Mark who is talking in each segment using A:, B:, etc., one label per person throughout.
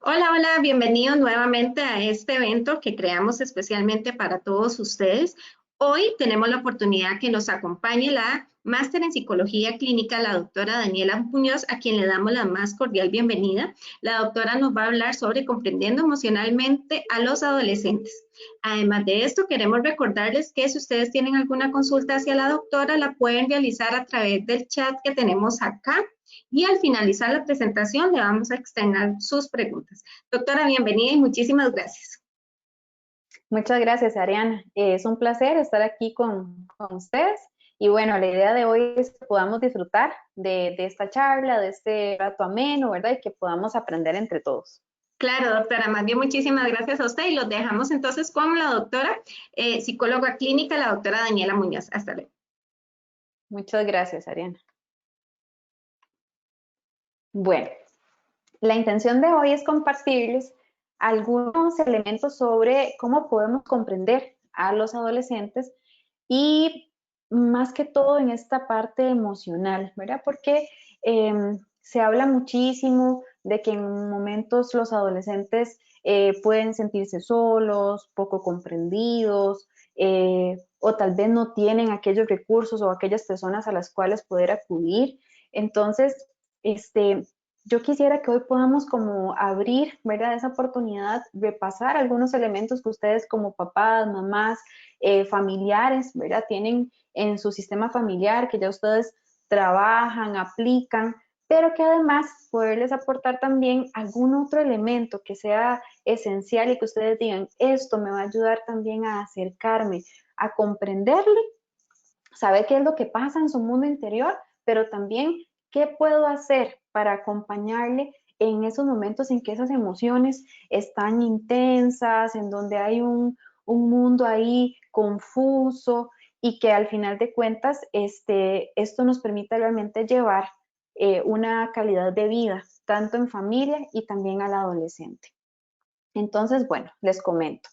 A: Hola, hola, bienvenidos nuevamente a este evento que creamos especialmente para todos ustedes. Hoy tenemos la oportunidad que nos acompañe la máster en psicología clínica, la doctora Daniela Muñoz, a quien le damos la más cordial bienvenida. La doctora nos va a hablar sobre comprendiendo emocionalmente a los adolescentes. Además de esto, queremos recordarles que si ustedes tienen alguna consulta hacia la doctora, la pueden realizar a través del chat que tenemos acá y al finalizar la presentación le vamos a externar sus preguntas. Doctora, bienvenida y muchísimas gracias.
B: Muchas gracias, Ariana. Es un placer estar aquí con ustedes. Y bueno, la idea de hoy es que podamos disfrutar de esta charla, de este rato ameno, ¿verdad? Y que podamos aprender entre todos.
A: Claro, doctora, más bien muchísimas gracias a usted y los dejamos entonces con la doctora psicóloga clínica, la doctora Daniela Muñoz. Hasta luego.
B: Muchas gracias, Ariana. Bueno, la intención de hoy es compartirles algunos elementos sobre cómo podemos comprender a los adolescentes y más que todo en esta parte emocional, ¿verdad? Porque se habla muchísimo de que en momentos los adolescentes pueden sentirse solos, poco comprendidos, o tal vez no tienen aquellos recursos o aquellas personas a las cuales poder acudir. Entonces, este, yo quisiera que hoy podamos como abrir, ¿verdad? Esa oportunidad de pasar algunos elementos que ustedes como papás, mamás, familiares, ¿verdad? Tienen en su sistema familiar que ya ustedes trabajan, aplican, pero que además poderles aportar también algún otro elemento que sea esencial y que ustedes digan, esto me va a ayudar también a acercarme, a comprenderle, saber qué es lo que pasa en su mundo interior, pero también qué puedo hacer para acompañarle en esos momentos en que esas emociones están intensas, en donde hay un mundo ahí confuso y que al final de cuentas esto nos permite realmente llevar una calidad de vida, tanto en familia y también al adolescente. Entonces, bueno, les comento.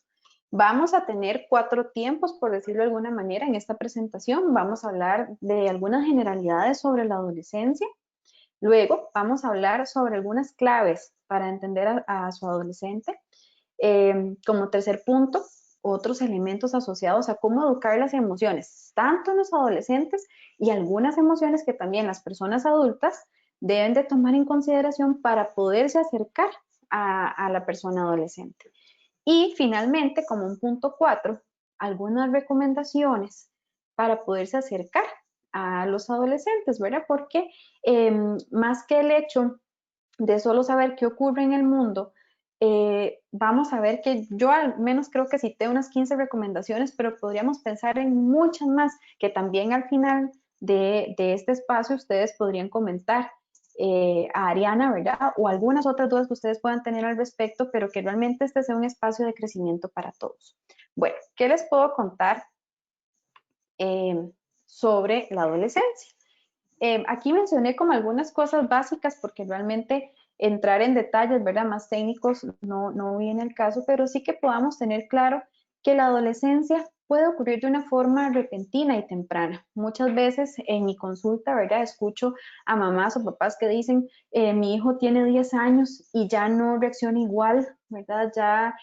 B: Vamos a tener 4 tiempos, por decirlo de alguna manera, en esta presentación. Vamos a hablar de algunas generalidades sobre la adolescencia. Luego vamos a hablar sobre algunas claves para entender a su adolescente. Como tercer punto, otros elementos asociados a cómo educar las emociones, tanto en los adolescentes y algunas emociones que también las personas adultas deben de tomar en consideración para poderse acercar a la persona adolescente. Y finalmente, como un punto 4, algunas recomendaciones para poderse acercar a los adolescentes, ¿verdad? Porque más que el hecho de solo saber qué ocurre en el mundo, vamos a ver que yo al menos creo que cité unas 15 recomendaciones, pero podríamos pensar en muchas más que también al final de este espacio ustedes podrían comentar a Ariana, ¿verdad? O algunas otras dudas que ustedes puedan tener al respecto, pero que realmente este sea un espacio de crecimiento para todos. Bueno, ¿qué les puedo contar eh, sobre la adolescencia? Aquí mencioné como algunas cosas básicas porque realmente entrar en detalles, ¿verdad? Más técnicos no viene el caso, pero sí que podamos tener claro que la adolescencia puede ocurrir de una forma repentina y temprana. Muchas veces en mi consulta, ¿verdad? Escucho a mamás o papás que dicen, mi hijo tiene 10 años y ya no reacciona igual, ¿verdad? Ya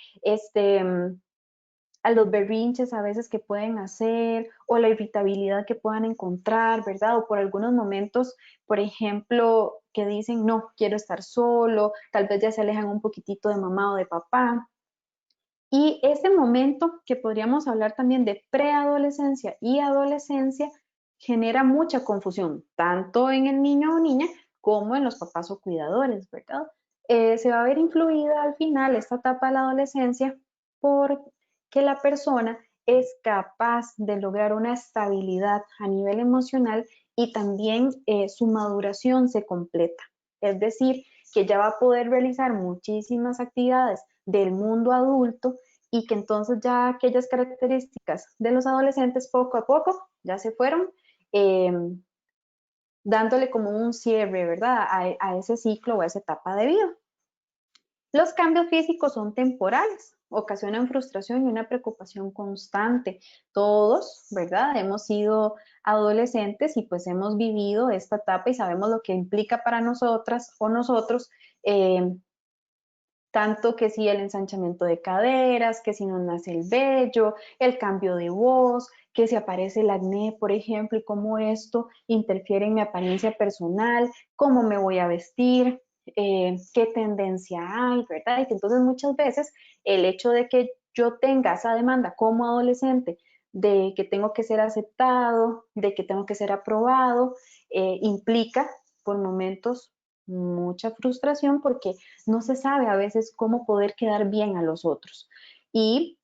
B: a los berrinches a veces que pueden hacer o la irritabilidad que puedan encontrar, ¿verdad? O por algunos momentos, por ejemplo, que dicen, no, quiero estar solo, tal vez ya se alejan un poquitito de mamá o de papá. Y ese momento que podríamos hablar también de preadolescencia y adolescencia genera mucha confusión, tanto en el niño o niña como en los papás o cuidadores, ¿verdad? Se va a ver influida al final esta etapa de la adolescencia porque la persona es capaz de lograr una estabilidad a nivel emocional y también su maduración se completa. Es decir, que ya va a poder realizar muchísimas actividades del mundo adulto y que entonces ya aquellas características de los adolescentes poco a poco ya se fueron eh, dándole como un cierre, ¿verdad? A ese ciclo o a esa etapa de vida. Los cambios físicos son temporales, ocasionan frustración y una preocupación constante. Todos, ¿verdad? Hemos sido adolescentes y pues hemos vivido esta etapa y sabemos lo que implica para nosotras o nosotros tanto que si el ensanchamiento de caderas, que si no nace el vello, el cambio de voz, que si aparece el acné, por ejemplo, y cómo esto interfiere en mi apariencia personal, cómo me voy a vestir, qué tendencia hay, ¿verdad? Y que entonces muchas veces el hecho de que yo tenga esa demanda como adolescente de que tengo que ser aceptado, de que tengo que ser aprobado, implica por momentos mucha frustración porque no se sabe a veces cómo poder quedar bien a los otros. Y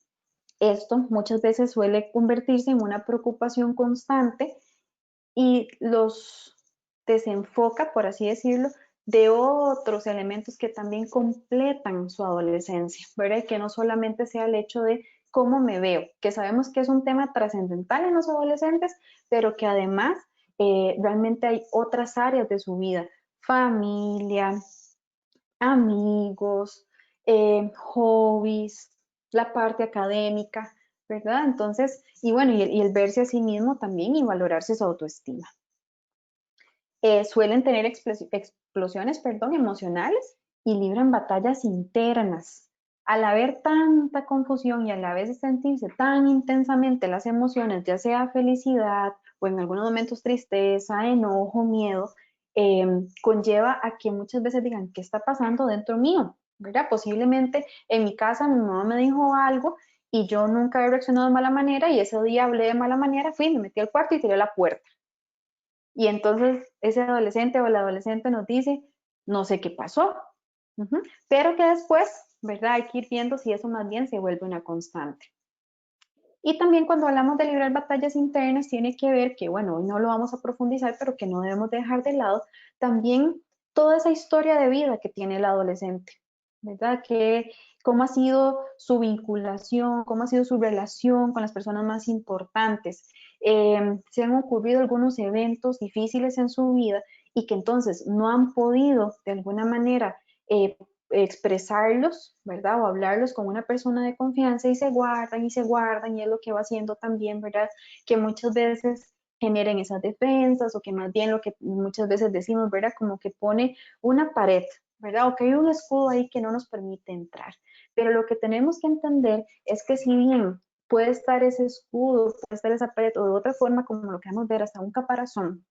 B: esto muchas veces suele convertirse en una preocupación constante y los desenfoca, por así decirlo, de otros elementos que también completan su adolescencia, ¿verdad? Y que no solamente sea el hecho de cómo me veo, que sabemos que es un tema trascendental en los adolescentes, pero que además realmente hay otras áreas de su vida, familia, amigos, hobbies, la parte académica, ¿verdad? Entonces, y bueno, y el verse a sí mismo también y valorarse su autoestima. Suelen tener explosiones, perdón, emocionales y libran batallas internas. Al haber tanta confusión y a la vez sentirse tan intensamente las emociones, ya sea felicidad o en algunos momentos tristeza, enojo, miedo, conlleva a que muchas veces digan, ¿qué está pasando dentro mío? ¿Verdad? Posiblemente en mi casa mi mamá me dijo algo y yo nunca he reaccionado de mala manera y ese día hablé de mala manera, fui, me metí al cuarto y tiré la puerta. Y entonces ese adolescente o el adolescente nos dice, no sé qué pasó, pero que después, ¿verdad? Hay que ir viendo si eso más bien se vuelve una constante. Y también cuando hablamos de librar batallas internas, tiene que ver que, bueno, hoy no lo vamos a profundizar, pero que no debemos dejar de lado también toda esa historia de vida que tiene el adolescente, ¿verdad? Que cómo ha sido su vinculación, cómo ha sido su relación con las personas más importantes. Se han ocurrido algunos eventos difíciles en su vida y que entonces no han podido de alguna manera expresarlos, ¿verdad? O hablarlos con una persona de confianza y se guardan y es lo que va haciendo también, ¿verdad? Que muchas veces generen esas defensas o que más bien lo que muchas veces decimos, ¿verdad? Como que pone una pared, ¿verdad? O que hay un escudo ahí que no nos permite entrar. Pero lo que tenemos que entender es que si bien puede estar ese escudo, puede estar esa pared o de otra forma, como lo queramos ver, hasta un caparazón,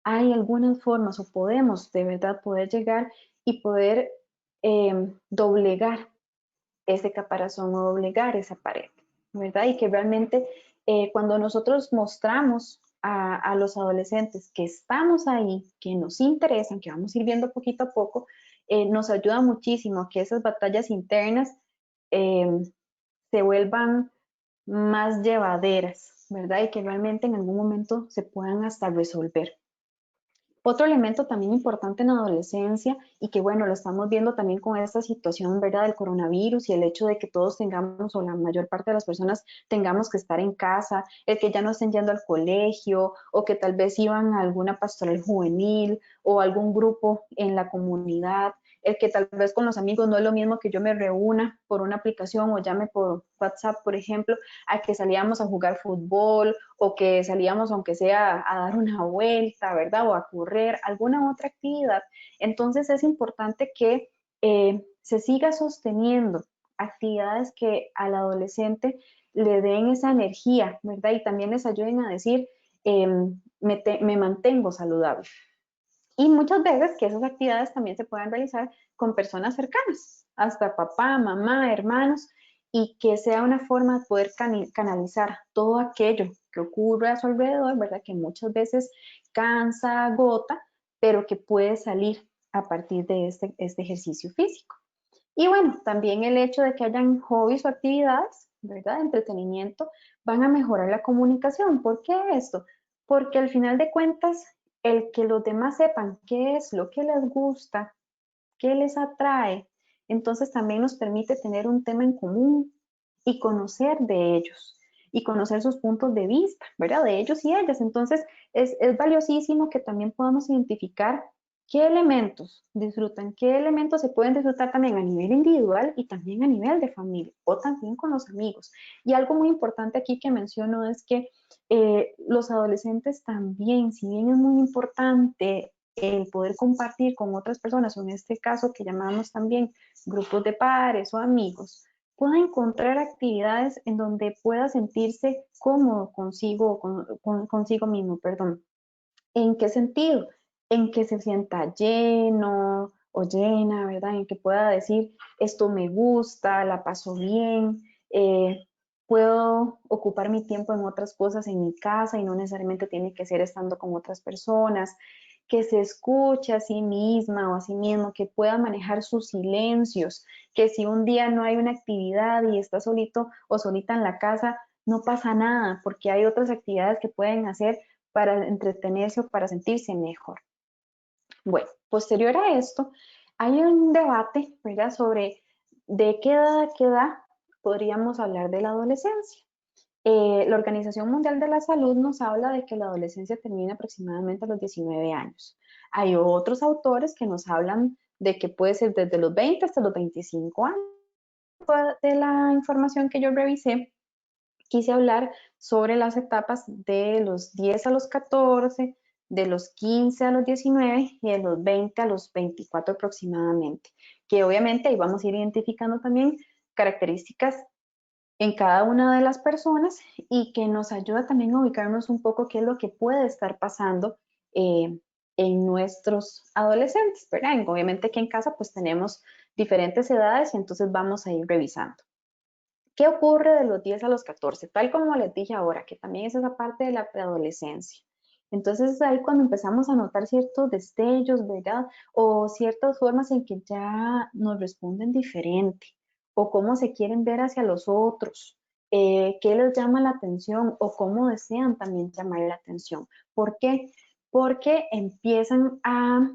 B: hay algunas formas o podemos de verdad poder llegar y poder doblegar ese caparazón o doblegar esa pared, ¿verdad? Y que realmente cuando nosotros mostramos a los adolescentes que estamos ahí, que nos interesan, que vamos a ir viendo poquito a poco, nos ayuda muchísimo a que esas batallas internas eh, se vuelvan más llevaderas, ¿verdad? Y que realmente en algún momento se puedan hasta resolver. Otro elemento también importante en la adolescencia y que bueno, lo estamos viendo también con esta situación, ¿verdad? Del coronavirus y el hecho de que todos tengamos o la mayor parte de las personas tengamos que estar en casa, el que ya no estén yendo al colegio o que tal vez iban a alguna pastoral juvenil o algún grupo en la comunidad, el que tal vez con los amigos no es lo mismo que yo me reúna por una aplicación o llame por WhatsApp, por ejemplo, a que salíamos a jugar fútbol o que salíamos aunque sea a dar una vuelta, ¿verdad? O a correr, alguna otra actividad. Entonces es importante que se siga sosteniendo actividades que al adolescente le den esa energía, ¿verdad? Y también les ayuden a decir, me mantengo saludable. Y muchas veces que esas actividades también se puedan realizar con personas cercanas, hasta papá, mamá, hermanos, y que sea una forma de poder canalizar todo aquello que ocurre a su alrededor, ¿verdad? Que muchas veces cansa, agota, pero que puede salir a partir de este ejercicio físico. Y bueno, también el hecho de que hayan hobbies o actividades, ¿verdad? De entretenimiento, van a mejorar la comunicación. ¿Por qué esto? Porque al final de cuentas, el que los demás sepan qué es lo que les gusta, qué les atrae, entonces también nos permite tener un tema en común y conocer de ellos y conocer sus puntos de vista, ¿verdad? De ellos y ellas. Entonces es valiosísimo que también podamos identificar qué elementos disfrutan, qué elementos se pueden disfrutar también a nivel individual y también a nivel de familia o también con los amigos. Y algo muy importante aquí que menciono es que los adolescentes también, si bien es muy importante el poder compartir con otras personas, o en este caso que llamamos también grupos de pares o amigos, pueda encontrar actividades en donde pueda sentirse cómodo consigo mismo, perdón. ¿En qué sentido? En que se sienta lleno o llena, ¿verdad? En que pueda decir, esto me gusta, la paso bien, puedo ocupar mi tiempo en otras cosas en mi casa y no necesariamente tiene que ser estando con otras personas, que se escuche a sí misma o a sí mismo, que pueda manejar sus silencios, que si un día no hay una actividad y está solito o solita en la casa, no pasa nada, porque hay otras actividades que pueden hacer para entretenerse o para sentirse mejor. Bueno, posterior a esto, hay un debate, ¿verdad?, sobre de qué edad a qué edad podríamos hablar de la adolescencia. La Organización Mundial de la Salud nos habla de que la adolescencia termina aproximadamente a los 19 años. Hay otros autores que nos hablan de que puede ser desde los 20 hasta los 25 años. De la información que yo revisé, quise hablar sobre las etapas de los 10 a los 14, de los 15 a los 19 y de los 20 a los 24 aproximadamente, que obviamente ahí vamos a ir identificando también características en cada una de las personas y que nos ayuda también a ubicarnos un poco qué es lo que puede estar pasando en nuestros adolescentes, ¿verdad? Obviamente que en casa pues tenemos diferentes edades y entonces vamos a ir revisando. ¿Qué ocurre de los 10 a los 14? Tal como les dije ahora, que también es esa parte de la preadolescencia. Entonces es ahí cuando empezamos a notar ciertos destellos, ¿verdad? O ciertas formas en que ya nos responden diferente, o cómo se quieren ver hacia los otros, qué les llama la atención o cómo desean también llamar la atención. ¿Por qué? Porque empiezan a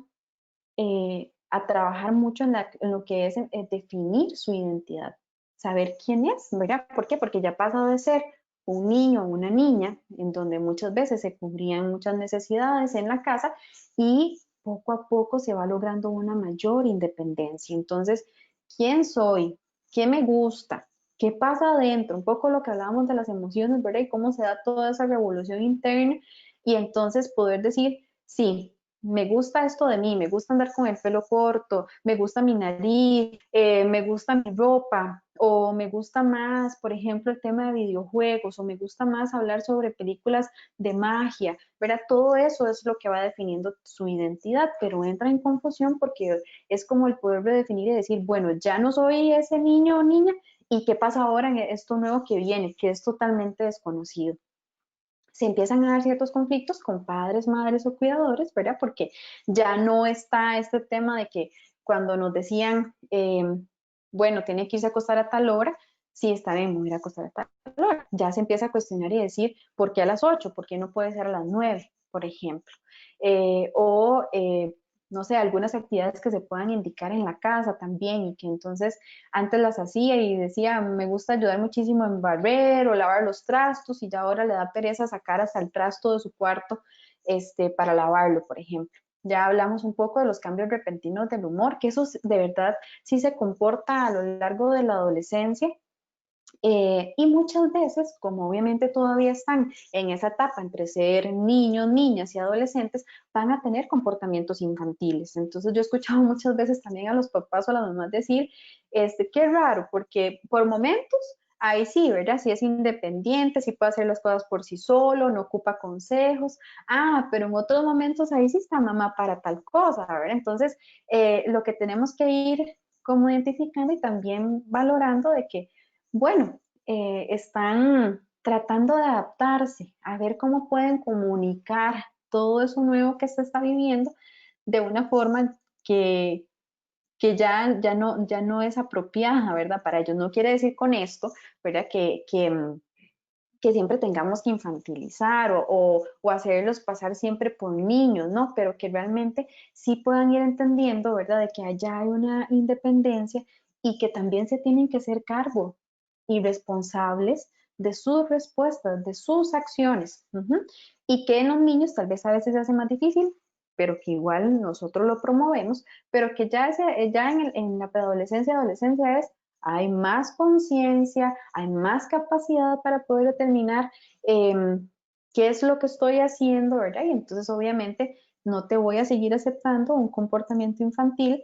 B: trabajar mucho en lo que es definir su identidad, saber quién es, ¿verdad? ¿Por qué? Porque ya pasa de ser un niño o una niña, en donde muchas veces se cubrían muchas necesidades en la casa y poco a poco se va logrando una mayor independencia. Entonces, ¿quién soy? ¿Qué me gusta? ¿Qué pasa adentro? Un poco lo que hablábamos de las emociones, ¿verdad? Y cómo se da toda esa revolución interna y entonces poder decir, sí, me gusta esto de mí, me gusta andar con el pelo corto, me gusta mi nariz, me gusta mi ropa, o me gusta más, por ejemplo, el tema de videojuegos, o me gusta más hablar sobre películas de magia, ¿verdad? Todo eso es lo que va definiendo su identidad, pero entra en confusión porque es como el poder redefinir y decir, bueno, ya no soy ese niño o niña, ¿y qué pasa ahora en esto nuevo que viene, que es totalmente desconocido? Se empiezan a dar ciertos conflictos con padres, madres o cuidadores, ¿verdad? Porque ya no está este tema de que cuando nos decían, bueno, tiene que irse a acostar a tal hora, sí, está bien, voy a ir a acostar a tal hora. Ya se empieza a cuestionar y decir, ¿por qué a las 8? ¿Por qué no puede ser a las 9, por ejemplo? No sé, algunas actividades que se puedan indicar en la casa también y que entonces antes las hacía y decía, me gusta ayudar muchísimo en barrer o lavar los trastos y ya ahora le da pereza sacar hasta el trasto de su cuarto para lavarlo, por ejemplo. Ya hablamos un poco de los cambios repentinos del humor, que eso de verdad sí se comporta a lo largo de la adolescencia. Y muchas veces, como obviamente todavía están en esa etapa entre ser niños, niñas y adolescentes, van a tener comportamientos infantiles. Entonces yo he escuchado muchas veces también a los papás o a las mamás decir, qué raro, porque por momentos, ahí sí, ¿verdad? Sí es independiente, sí puede hacer las cosas por sí solo, no ocupa consejos. Ah, pero en otros momentos ahí sí está mamá para tal cosa, ¿verdad? Entonces, lo que tenemos que ir como identificando y también valorando de que bueno, están tratando de adaptarse, a ver cómo pueden comunicar todo eso nuevo que se está viviendo de una forma que ya no es apropiada, ¿verdad? Para ellos. No quiere decir con esto, ¿verdad? Que siempre tengamos que infantilizar o hacerlos pasar siempre por niños, ¿no? Pero que realmente sí puedan ir entendiendo, ¿verdad? De que allá hay una independencia y que también se tienen que hacer cargo y responsables de sus respuestas, de sus acciones. Y que en los niños tal vez a veces se hace más difícil, pero que igual nosotros lo promovemos, pero que ya en la preadolescencia, adolescencia hay más conciencia, hay más capacidad para poder determinar ¿qué es lo que estoy haciendo, verdad? Y entonces obviamente no te voy a seguir aceptando un comportamiento infantil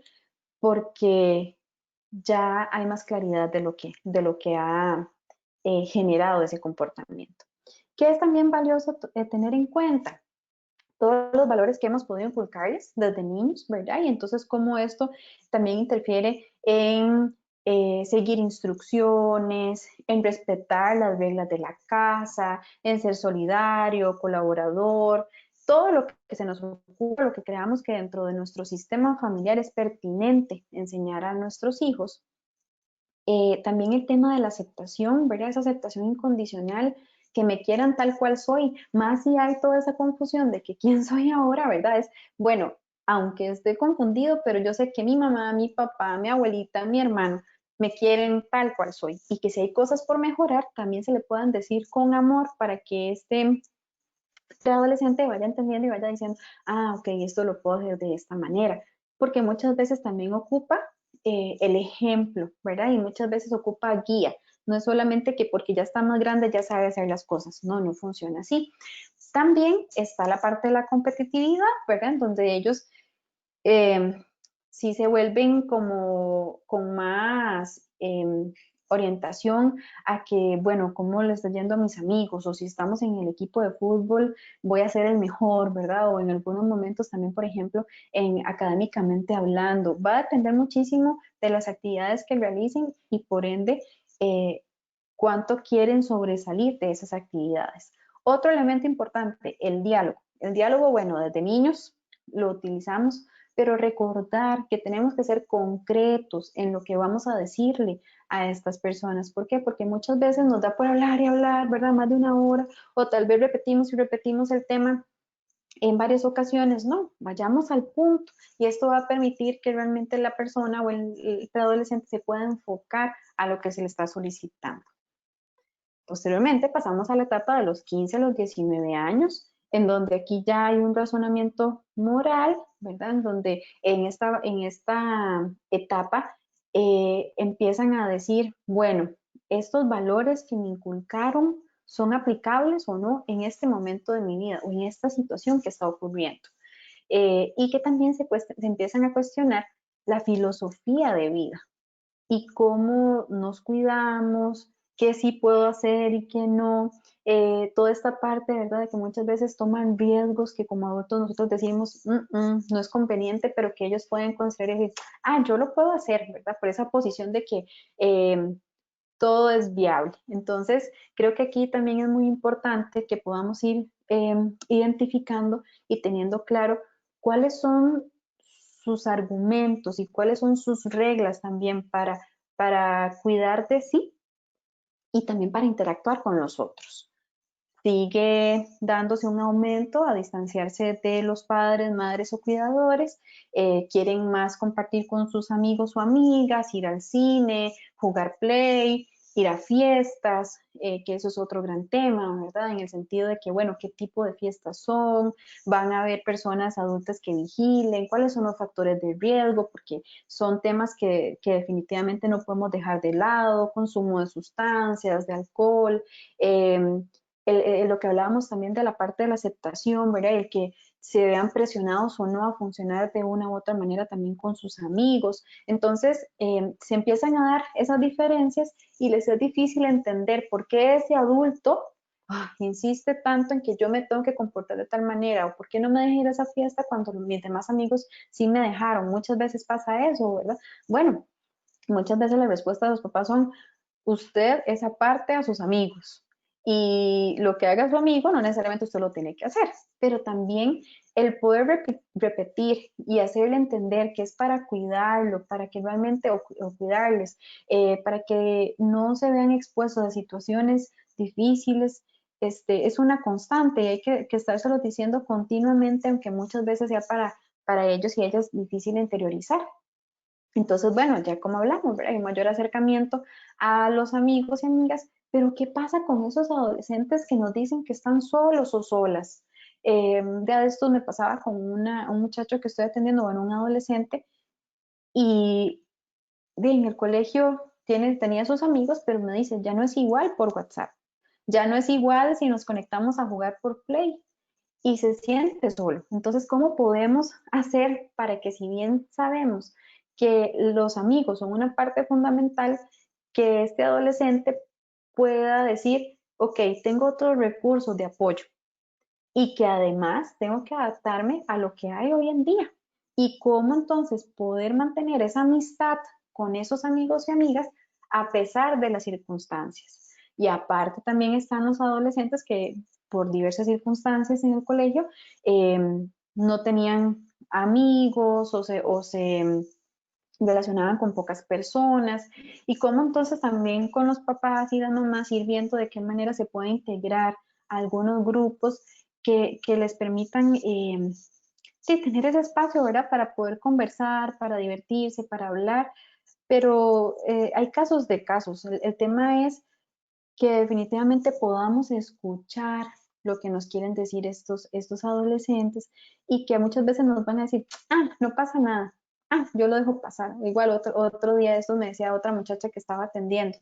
B: porque ya hay más claridad de lo que ha generado ese comportamiento. ¿Qué es también valioso tener en cuenta? Todos los valores que hemos podido inculcarles desde niños, ¿verdad? Y entonces cómo esto también interfiere en seguir instrucciones, en respetar las reglas de la casa, en ser solidario, colaborador, todo lo que se nos ocurra, lo que creamos que dentro de nuestro sistema familiar es pertinente enseñar a nuestros hijos. También el tema de la aceptación, ¿verdad? Esa aceptación incondicional, que me quieran tal cual soy, más si hay toda esa confusión de que quién soy ahora, ¿verdad? Es, bueno, aunque esté confundido, pero yo sé que mi mamá, mi papá, mi abuelita, mi hermano me quieren tal cual soy y que si hay cosas por mejorar, también se le puedan decir con amor para que este adolescente vaya entendiendo y vaya diciendo, ah, ok, esto lo puedo hacer de esta manera, porque muchas veces también ocupa el ejemplo, ¿verdad? Y muchas veces ocupa guía. No es solamente que porque ya está más grande ya sabe hacer las cosas. No, no funciona así. También está la parte de la competitividad, ¿verdad? En donde ellos eh, sí se vuelven como con más orientación a que, bueno, cómo le está yendo a mis amigos, o si estamos en el equipo de fútbol, voy a ser el mejor, ¿verdad? O en algunos momentos también, por ejemplo, académicamente hablando. Va a depender muchísimo de las actividades que realicen y por ende, eh, cuánto quieren sobresalir de esas actividades. Otro elemento importante, el diálogo. El diálogo, bueno, desde niños lo utilizamos, pero recordar que tenemos que ser concretos en lo que vamos a decirle a estas personas. ¿Por qué? Porque muchas veces nos da por hablar y hablar, ¿verdad? Más de una hora, o tal vez repetimos y repetimos el tema en varias ocasiones. No, vayamos al punto y esto va a permitir que realmente la persona o el adolescente se pueda enfocar a lo que se le está solicitando. Posteriormente pasamos a la etapa de los 15 a los 19 años, en donde aquí ya hay un razonamiento moral, ¿verdad? En donde en esta etapa empiezan a decir, bueno, estos valores que me inculcaron son aplicables o no en este momento de mi vida o en esta situación que está ocurriendo. Y que también se empiezan a cuestionar la filosofía de vida y cómo nos cuidamos, qué sí puedo hacer y qué no. Toda esta parte, ¿verdad? De que muchas veces toman riesgos que como adultos nosotros decimos, no es conveniente, pero que ellos pueden considerar y decir, ah, yo lo puedo hacer, ¿verdad? Por esa posición de que todo es viable. Entonces, creo que aquí también es muy importante que podamos ir identificando y teniendo claro cuáles son sus argumentos y cuáles son sus reglas también para cuidar de sí y también para interactuar con los otros. Sigue dándose un aumento a distanciarse de los padres, madres o cuidadores, quieren más compartir con sus amigos o amigas, ir al cine, jugar play, ir a fiestas, que eso es otro gran tema, ¿verdad? En el sentido de que, bueno, ¿qué tipo de fiestas son? Van a haber personas adultas que vigilen, cuáles son los factores de riesgo, porque son temas que definitivamente no podemos dejar de lado, consumo de sustancias, de alcohol, lo que hablábamos también de la parte de la aceptación, ¿verdad? El que se vean presionados o no a funcionar de una u otra manera también con sus amigos. Entonces, se empiezan a dar esas diferencias y les es difícil entender por qué ese adulto insiste tanto en que yo me tengo que comportar de tal manera o por qué no me dejé ir a esa fiesta cuando mis demás amigos sí me dejaron. Muchas veces pasa eso, ¿verdad? Bueno, muchas veces la respuesta de los papás son, usted es aparte a sus amigos y lo que haga su amigo no necesariamente usted lo tiene que hacer, pero también el poder repetir y hacerle entender que es para cuidarlo, para que realmente, o cuidarles, para que no se vean expuestos a situaciones difíciles, es una constante y hay que estárselo diciendo continuamente, aunque muchas veces sea para ellos y ellas difícil interiorizar. Entonces, bueno, ya como hablamos, ¿verdad? Hay mayor acercamiento a los amigos y amigas, pero ¿qué pasa con esos adolescentes que nos dicen que están solos o solas? Ya de esto me pasaba con un muchacho que estoy atendiendo, bueno, un adolescente, y en el colegio tenía sus amigos, pero me dice, ya no es igual por WhatsApp. Ya no es igual si nos conectamos a jugar por Play y se siente solo. Entonces, ¿cómo podemos hacer para que, si bien sabemos que los amigos son una parte fundamental, que este adolescente pueda decir, ok, tengo otros recursos de apoyo y que además tengo que adaptarme a lo que hay hoy en día? Y cómo entonces poder mantener esa amistad con esos amigos y amigas a pesar de las circunstancias. Y aparte también están los adolescentes que por diversas circunstancias en el colegio eh, no tenían amigos o se relacionaban con pocas personas, y cómo entonces también con los papás y las mamás ir viendo de qué manera se puede integrar a algunos grupos que les permitan sí, tener ese espacio, ¿verdad? Para poder conversar, para divertirse, para hablar, pero hay casos de casos. El tema es que definitivamente podamos escuchar lo que nos quieren decir estos adolescentes, y que muchas veces nos van a decir, ah, no pasa nada, ah, yo lo dejo pasar. Igual otro día de eso me decía otra muchacha que estaba atendiendo,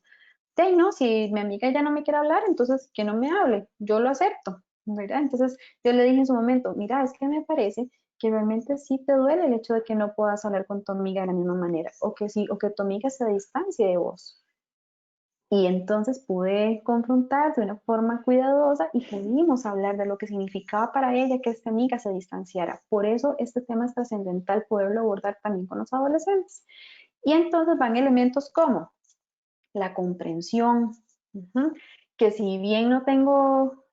B: sí, no, si mi amiga ya no me quiere hablar, entonces que no me hable, yo lo acepto, ¿verdad? Entonces yo le dije en su momento, mira, es que me parece que realmente sí te duele el hecho de que no puedas hablar con tu amiga de la misma manera, o que sí, o que tu amiga se distancie de vos. Y entonces pude confrontar de una forma cuidadosa y pudimos hablar de lo que significaba para ella que esta amiga se distanciara. Por eso este tema es trascendental poderlo abordar también con los adolescentes. Y entonces van elementos como la comprensión, que si bien no tengo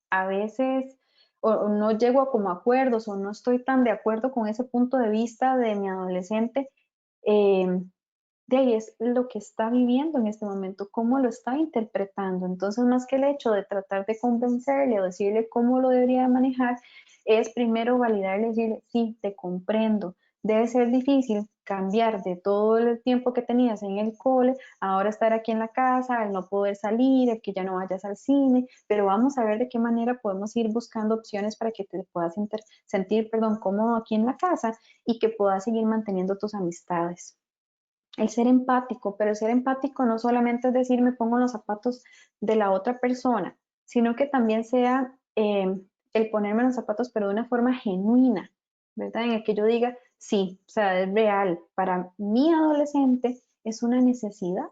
B: a veces o no llego a como acuerdos o no estoy tan de acuerdo con ese punto de vista de mi adolescente, eh, de ahí es lo que está viviendo en este momento, cómo lo está interpretando. Entonces, más que el hecho de tratar de convencerle o decirle cómo lo debería manejar, es primero validarle y decirle, sí, te comprendo. Debe ser difícil cambiar de todo el tiempo que tenías en el cole, ahora estar aquí en la casa, el no poder salir, el que ya no vayas al cine, pero vamos a ver de qué manera podemos ir buscando opciones para que te puedas sentir, cómodo aquí en la casa y que puedas seguir manteniendo tus amistades. El ser empático, pero el ser empático no solamente es decir me pongo en los zapatos de la otra persona, sino que también sea el ponerme en los zapatos, pero de una forma genuina, ¿verdad? En el que yo diga, sí, o sea, es real, para mi adolescente es una necesidad,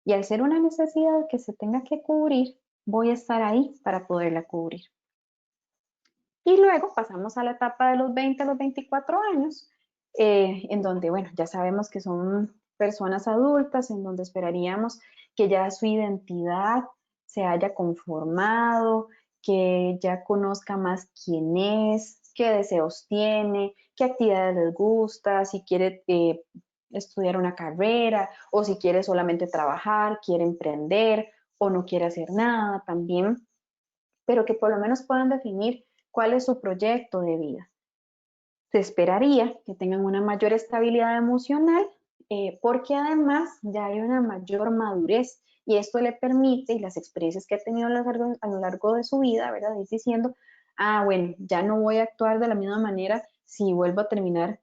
B: y al ser una necesidad que se tenga que cubrir, voy a estar ahí para poderla cubrir. Y luego pasamos a la etapa de los 20 a los 24 años, en donde, bueno, ya sabemos que son personas adultas, en donde esperaríamos que ya su identidad se haya conformado, que ya conozca más quién es, qué deseos tiene, qué actividades les gusta, si quiere estudiar una carrera o si quiere solamente trabajar, quiere emprender o no quiere hacer nada también, pero que por lo menos puedan definir cuál es su proyecto de vida. Se esperaría que tengan una mayor estabilidad emocional, porque además ya hay una mayor madurez, y esto le permite, y las experiencias que ha tenido a lo largo de su vida, ¿verdad? Ir diciendo, ah, bueno, ya no voy a actuar de la misma manera si vuelvo a terminar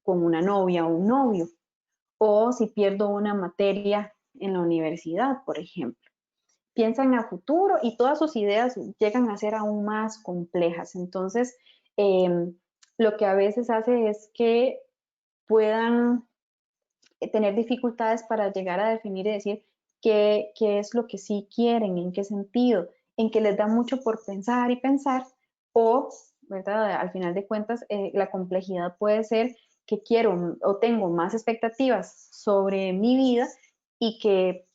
B: con una novia o un novio, o si pierdo una materia en la universidad, por ejemplo. Piensan a futuro y todas sus ideas llegan a ser aún más complejas. Entonces, lo que a veces hace es que puedan tener dificultades para llegar a definir y decir qué es lo que sí quieren, en qué sentido, en que les da mucho por pensar y pensar, o, ¿verdad? Al final de cuentas, la complejidad puede ser que quiero o tengo más expectativas sobre mi vida y que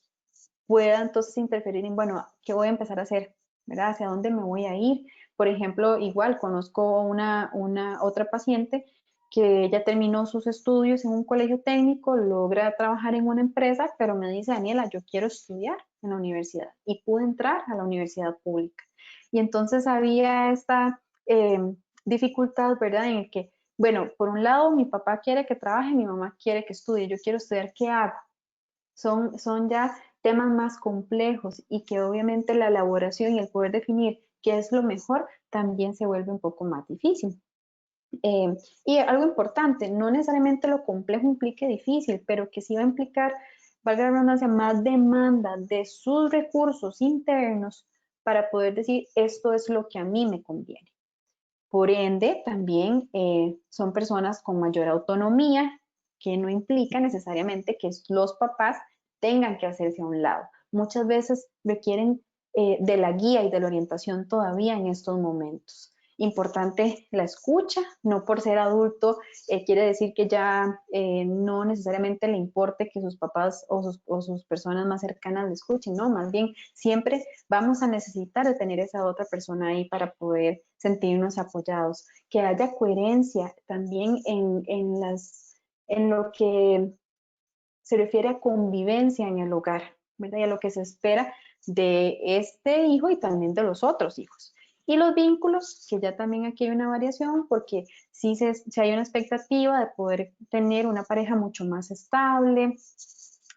B: pueda entonces interferir en, bueno, ¿qué voy a empezar a hacer? ¿Verdad? ¿Hacia dónde me voy a ir? Por ejemplo, igual conozco una otra paciente que ella terminó sus estudios en un colegio técnico, logra trabajar en una empresa, pero me dice, Daniela, yo quiero estudiar en la universidad, y pude entrar a la universidad pública. Y entonces había esta dificultad, ¿verdad? En el que, bueno, por un lado mi papá quiere que trabaje, mi mamá quiere que estudie, yo quiero estudiar, ¿qué hago? Son ya temas más complejos, y que obviamente la elaboración y el poder definir qué es lo mejor también se vuelve un poco más difícil. Y algo importante, no necesariamente lo complejo implique difícil, pero que sí va a implicar valga la redundancia, más demanda de sus recursos internos para poder decir esto es lo que a mí me conviene. Por ende, también son personas con mayor autonomía, que no implica necesariamente que los papás tengan que hacerse a un lado. Muchas veces requieren de la guía y de la orientación todavía en estos momentos. Importante la escucha, no por ser adulto quiere decir que ya no necesariamente le importe que sus papás o sus personas más cercanas le escuchen, no, más bien siempre vamos a necesitar de tener esa otra persona ahí para poder sentirnos apoyados, que haya coherencia también en lo que se refiere a convivencia en el hogar, ¿verdad? Y a lo que se espera de este hijo y también de los otros hijos. Y los vínculos, que ya también aquí hay una variación, porque sí hay una expectativa de poder tener una pareja mucho más estable,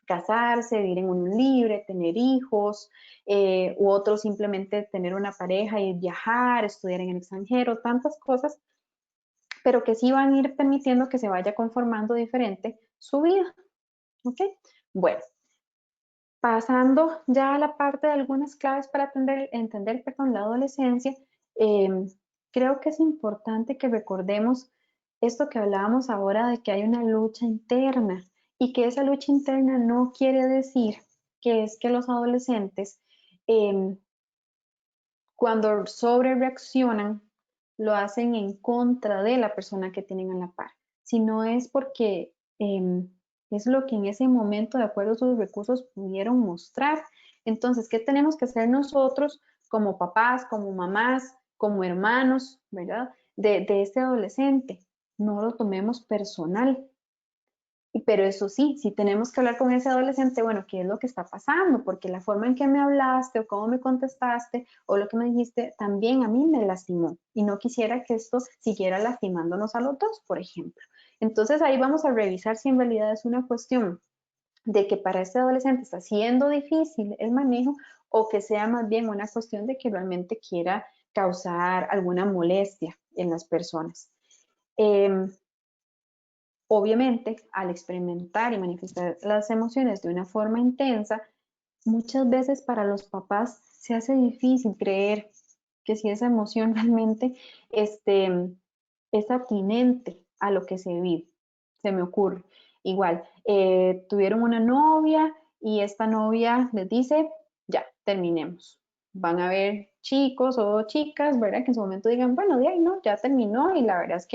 B: casarse, vivir en unión libre, tener hijos, u otros simplemente tener una pareja y viajar, estudiar en el extranjero, tantas cosas, pero que sí van a ir permitiendo que se vaya conformando diferente su vida. ¿Ok? Bueno, pasando ya a la parte de algunas claves para entender la adolescencia, creo que es importante que recordemos esto que hablábamos ahora de que hay una lucha interna y que esa lucha interna no quiere decir que es que los adolescentes cuando sobre reaccionan lo hacen en contra de la persona que tienen a la par, sino es porque es lo que en ese momento, de acuerdo a sus recursos, pudieron mostrar. Entonces, ¿qué tenemos que hacer nosotros como papás, como mamás, como hermanos, ¿verdad? De este adolescente? No lo tomemos personal. Pero eso sí, si tenemos que hablar con ese adolescente, bueno, ¿qué es lo que está pasando? Porque la forma en que me hablaste o cómo me contestaste o lo que me dijiste también a mí me lastimó y no quisiera que esto siguiera lastimándonos a los dos, por ejemplo. Entonces ahí vamos a revisar si en realidad es una cuestión de que para este adolescente está siendo difícil el manejo o que sea más bien una cuestión de que realmente quiera causar alguna molestia en las personas. Obviamente, al experimentar y manifestar las emociones de una forma intensa, muchas veces para los papás se hace difícil creer que si esa emoción realmente es atinente a lo que se vive. Se me ocurre. Igual, tuvieron una novia y esta novia les dice, ya, terminemos. Van a haber chicos o chicas, ¿verdad? Que en su momento digan, bueno, de ahí no, ya terminó y la verdad es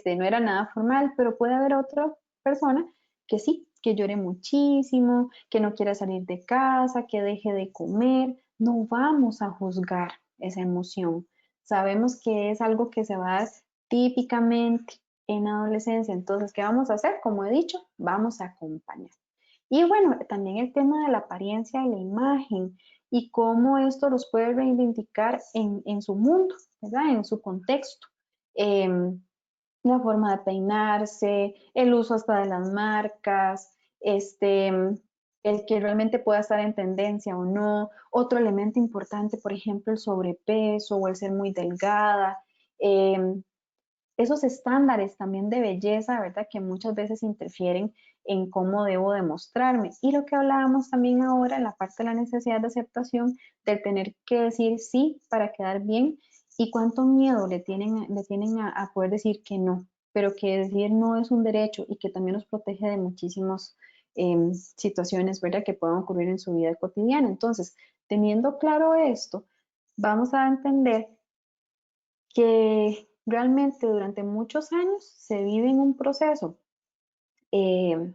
B: que no era nada formal, pero puede haber otra persona que sí, que llore muchísimo, que no quiera salir de casa, que deje de comer. No vamos a juzgar esa emoción. Sabemos que es algo que se va a dar típicamente en adolescencia. Entonces, ¿qué vamos a hacer? Como he dicho, vamos a acompañar. Y bueno, también el tema de la apariencia y la imagen y cómo esto los puede reivindicar en su mundo, ¿verdad? En su contexto. La forma de peinarse, el uso hasta de las marcas, el que realmente pueda estar en tendencia o no. Otro elemento importante, por ejemplo, el sobrepeso o el ser muy delgada. Esos estándares también de belleza, ¿verdad? Que muchas veces interfieren en cómo debo demostrarme. Y lo que hablábamos también ahora en la parte de la necesidad de aceptación, de tener que decir sí para quedar bien y cuánto miedo le tienen a poder decir que no, pero que decir no es un derecho y que también nos protege de muchísimas situaciones, ¿verdad? Que puedan ocurrir en su vida cotidiana. Entonces, teniendo claro esto, vamos a entender que realmente durante muchos años se vive en un proceso eh,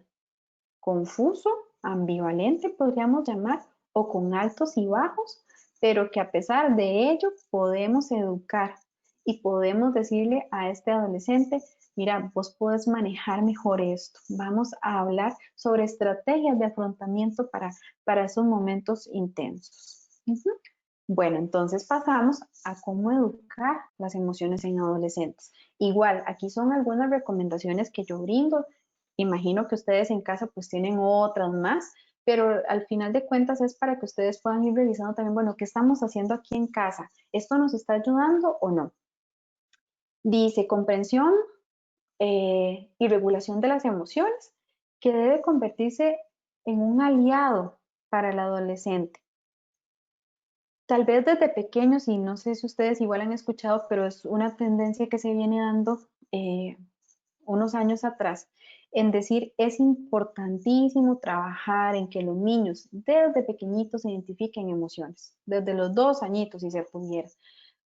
B: confuso, ambivalente, podríamos llamar, o con altos y bajos, pero que a pesar de ello podemos educar y podemos decirle a este adolescente, mira, vos puedes manejar mejor esto. Vamos a hablar sobre estrategias de afrontamiento para esos momentos intensos. Bueno, entonces pasamos a cómo educar las emociones en adolescentes. Igual, aquí son algunas recomendaciones que yo brindo. Imagino que ustedes en casa pues tienen otras más, pero al final de cuentas es para que ustedes puedan ir revisando también, bueno, ¿qué estamos haciendo aquí en casa? ¿Esto nos está ayudando o no? Dice comprensión y regulación de las emociones, que debe convertirse en un aliado para el adolescente. Tal vez desde pequeños, y no sé si ustedes igual han escuchado, pero es una tendencia que se viene dando unos años atrás, en decir es importantísimo trabajar en que los niños desde pequeñitos identifiquen emociones, desde los 2 añitos si se pudiera.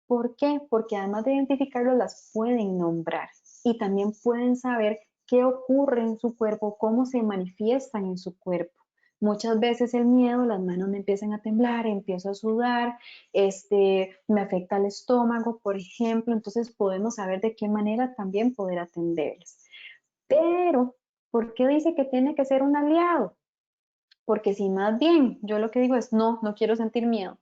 B: ¿Por qué? Porque además de identificarlos, las pueden nombrar y también pueden saber qué ocurre en su cuerpo, cómo se manifiestan en su cuerpo. Muchas veces el miedo, las manos me empiezan a temblar, empiezo a sudar, me afecta el estómago, por ejemplo, entonces podemos saber de qué manera también poder atenderles. Pero, ¿por qué dice que tiene que ser un aliado? Porque si más bien yo lo que digo es, no, no quiero sentir miedo,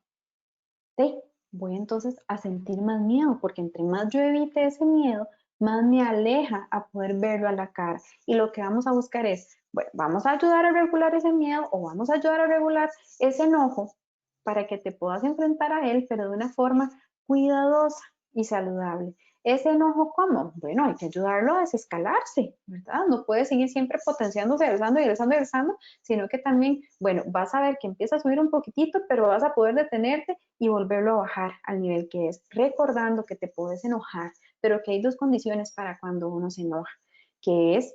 B: sí, voy entonces a sentir más miedo, porque entre más yo evite ese miedo, más me aleja a poder verlo a la cara. Y lo que vamos a buscar es, bueno, vamos a ayudar a regular ese miedo o vamos a ayudar a regular ese enojo para que te puedas enfrentar a él, pero de una forma cuidadosa y saludable. ¿Ese enojo cómo? Bueno, hay que ayudarlo a desescalarse, ¿verdad? No puede seguir siempre potenciándose, alzando y alzando y alzando, sino que también, bueno, vas a ver que empieza a subir un poquitito, pero vas a poder detenerte y volverlo a bajar al nivel que es, recordando que te puedes enojar, pero que hay 2 condiciones para cuando uno se enoja, que es,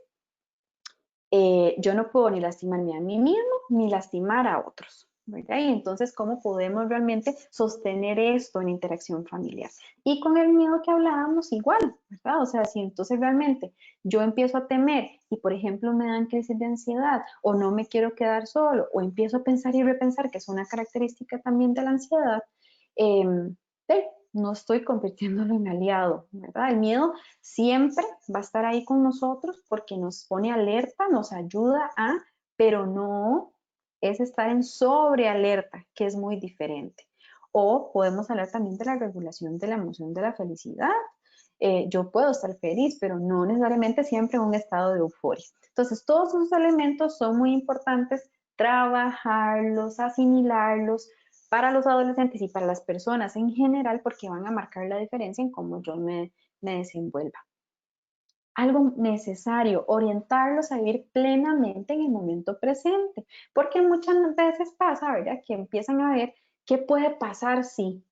B: yo no puedo ni lastimarme a mí mismo, ni lastimar a otros, ¿verdad? Y entonces, ¿cómo podemos realmente sostener esto en interacción familiar? Y con el miedo que hablábamos, igual, ¿verdad? O sea, si entonces realmente yo empiezo a temer y, por ejemplo, me dan crisis de ansiedad o no me quiero quedar solo o empiezo a pensar y repensar, que es una característica también de la ansiedad, no estoy convirtiéndolo en aliado, ¿verdad? El miedo siempre va a estar ahí con nosotros porque nos pone alerta, nos ayuda a, pero no es estar en sobrealerta, que es muy diferente. O podemos hablar también de la regulación de la emoción de la felicidad. Yo puedo estar feliz, pero no necesariamente siempre en un estado de euforia. Entonces, todos esos elementos son muy importantes, trabajarlos, asimilarlos para los adolescentes y para las personas en general, porque van a marcar la diferencia en cómo yo me desenvuelva. Algo necesario, orientarlos a vivir plenamente en el momento presente, porque muchas veces pasa, ¿verdad? Que empiezan a ver qué puede pasar si,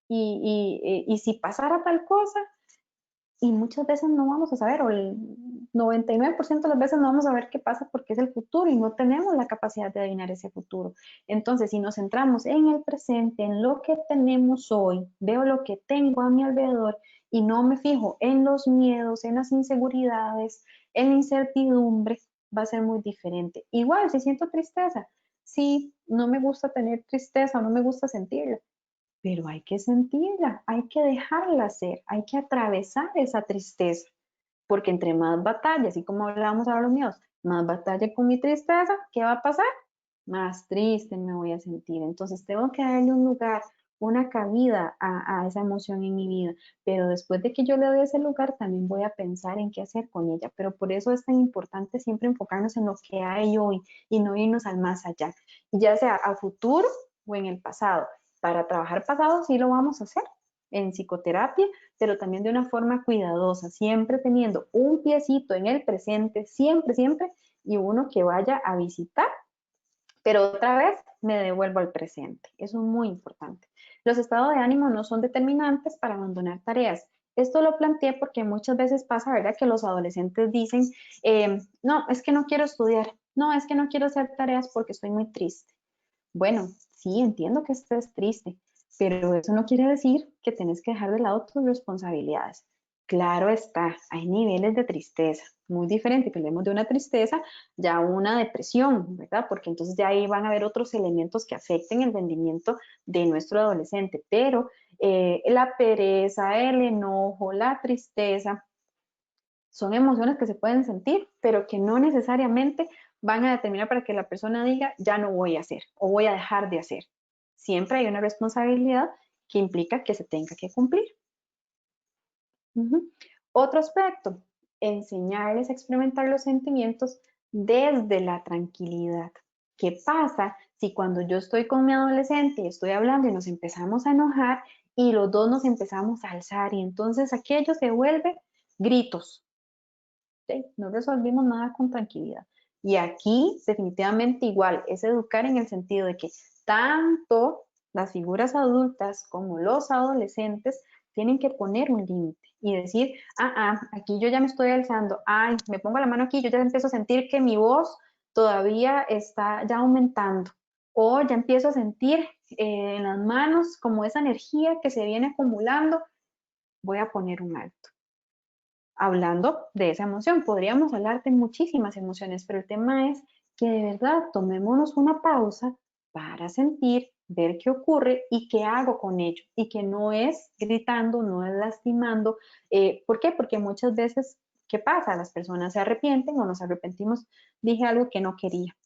B: y si pasara tal cosa, y muchas veces no vamos a saber, o el 99% de las veces no vamos a ver qué pasa porque es el futuro y no tenemos la capacidad de adivinar ese futuro. Entonces, si nos centramos en el presente, en lo que tenemos hoy, veo lo que tengo a mi alrededor y no me fijo en los miedos, en las inseguridades, en la incertidumbre, va a ser muy diferente. Igual, si siento tristeza, sí, no me gusta tener tristeza, no me gusta sentirla, pero hay que sentirla, hay que dejarla ser, hay que atravesar esa tristeza, porque entre más batalla, así como hablábamos ahora los míos, más batalla con mi tristeza, ¿qué va a pasar? Más triste me voy a sentir. Entonces tengo que darle un lugar, una cabida a esa emoción en mi vida, pero después de que yo le doy ese lugar, también voy a pensar en qué hacer con ella. Pero por eso es tan importante siempre enfocarnos en lo que hay hoy y no irnos al más allá, ya sea a futuro o en el pasado. Para trabajar pasado sí lo vamos a hacer en psicoterapia, pero también de una forma cuidadosa, siempre teniendo un piecito en el presente, siempre, siempre, y uno que vaya a visitar, pero otra vez me devuelvo al presente. Eso es muy importante. Los estados de ánimo no son determinantes para abandonar tareas. Esto lo planteé porque muchas veces pasa, ¿verdad? Que los adolescentes dicen, no, es que no quiero estudiar, no, es que no quiero hacer tareas porque estoy muy triste. Bueno, sí, entiendo que estés triste, pero eso no quiere decir que tienes que dejar de lado tus responsabilidades. Claro está, hay niveles de tristeza, muy diferente que hablemos de una tristeza, ya una depresión, ¿verdad? Porque entonces ya ahí van a haber otros elementos que afecten el rendimiento de nuestro adolescente, pero la pereza, el enojo, la tristeza, son emociones que se pueden sentir, pero que no necesariamente van a determinar para que la persona diga, ya no voy a hacer o voy a dejar de hacer. Siempre hay una responsabilidad que implica que se tenga que cumplir. Otro aspecto, enseñarles a experimentar los sentimientos desde la tranquilidad. ¿Qué pasa si cuando yo estoy con mi adolescente y estoy hablando y nos empezamos a enojar y los dos nos empezamos a alzar y entonces aquello se vuelve gritos? ¿Sí? No resolvimos nada con tranquilidad. Y aquí definitivamente igual, es educar en el sentido de que tanto las figuras adultas como los adolescentes tienen que poner un límite y decir, aquí yo ya me estoy alzando, ay, me pongo la mano aquí, yo ya empiezo a sentir que mi voz todavía está ya aumentando, o ya empiezo a sentir en las manos como esa energía que se viene acumulando, voy a poner un alto. Hablando de esa emoción, podríamos hablar de muchísimas emociones, pero el tema es que de verdad tomémonos una pausa para sentir, ver qué ocurre y qué hago con ello. Y que no es gritando, no es lastimando. ¿Por qué? Porque muchas veces, ¿qué pasa? Las personas se arrepienten o nos arrepentimos, dije algo que no quería.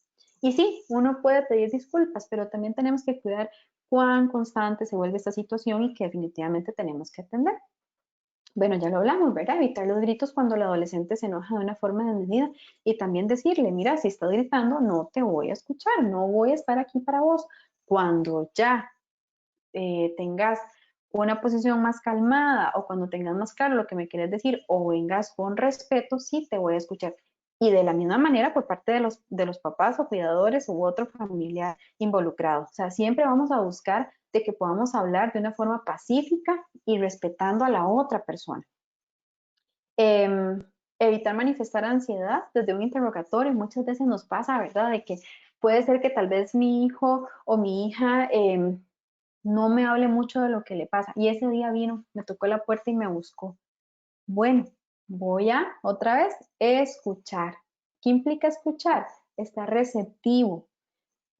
B: Y sí, uno puede pedir disculpas, pero también tenemos que cuidar cuán constante se vuelve esta situación y que definitivamente tenemos que atender. Bueno, ya lo hablamos, ¿verdad? Evitar los gritos cuando el adolescente se enoja de una forma desmedida y también decirle, mira, si estás gritando, no te voy a escuchar, no voy a estar aquí para vos. Cuando ya tengas una posición más calmada o cuando tengas más claro lo que me quieres decir o vengas con respeto, sí te voy a escuchar. Y de la misma manera por parte de los papás o cuidadores u otro familiar involucrado. O sea, siempre vamos a buscar de que podamos hablar de una forma pacífica y respetando a la otra persona. Evitar manifestar ansiedad desde un interrogatorio. Muchas veces nos pasa, ¿verdad? De que puede ser que tal vez mi hijo o mi hija no me hable mucho de lo que le pasa. Y ese día vino, me tocó la puerta y me buscó. Bueno, voy a otra vez escuchar. ¿Qué implica escuchar? Estar receptivo.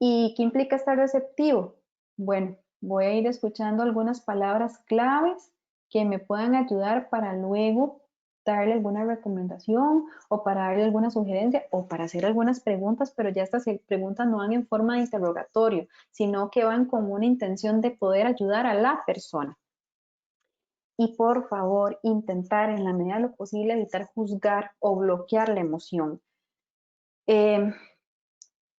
B: ¿Y qué implica estar receptivo? Bueno, voy a ir escuchando algunas palabras claves que me puedan ayudar para luego darle alguna recomendación o para darle alguna sugerencia o para hacer algunas preguntas, pero ya estas preguntas no van en forma de interrogatorio, sino que van con una intención de poder ayudar a la persona. Y por favor, intentar en la medida de lo posible evitar juzgar o bloquear la emoción.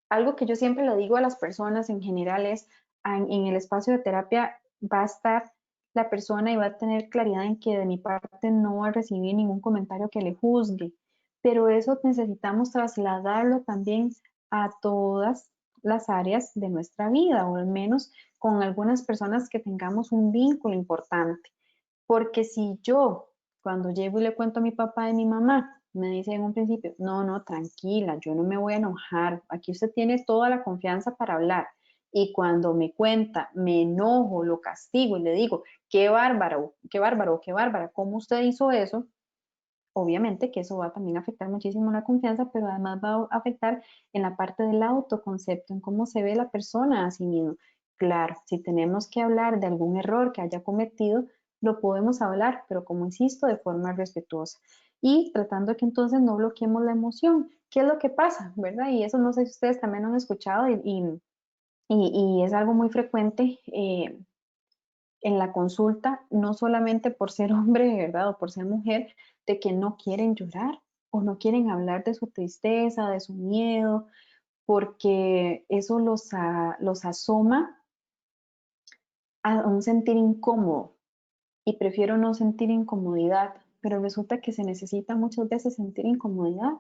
B: Algo que yo siempre le digo a las personas en general es, en el espacio de terapia va a estar la persona y va a tener claridad en que de mi parte no va a recibir ningún comentario que le juzgue, pero eso necesitamos trasladarlo también a todas las áreas de nuestra vida, o al menos con algunas personas que tengamos un vínculo importante. Porque si yo, cuando llego y le cuento a mi papá y mi mamá, me dice en un principio, no, no, tranquila, yo no me voy a enojar, aquí usted tiene toda la confianza para hablar. Y cuando me cuenta, me enojo, lo castigo y le digo, qué bárbaro, qué bárbaro, qué bárbara, ¿cómo usted hizo eso? Obviamente que eso va a también afectar muchísimo la confianza, pero además va a afectar en la parte del autoconcepto, en cómo se ve la persona a sí mismo. Claro, si tenemos que hablar de algún error que haya cometido, lo podemos hablar, pero como insisto, de forma respetuosa y tratando que entonces no bloqueemos la emoción. ¿Qué es lo que pasa, verdad? Y eso no sé si ustedes también lo han escuchado y es algo muy frecuente en la consulta, no solamente por ser hombre, ¿verdad? O por ser mujer, de que no quieren llorar o no quieren hablar de su tristeza, de su miedo, porque eso los asoma a un sentir incómodo y prefiero no sentir incomodidad, pero resulta que se necesita muchas veces sentir incomodidad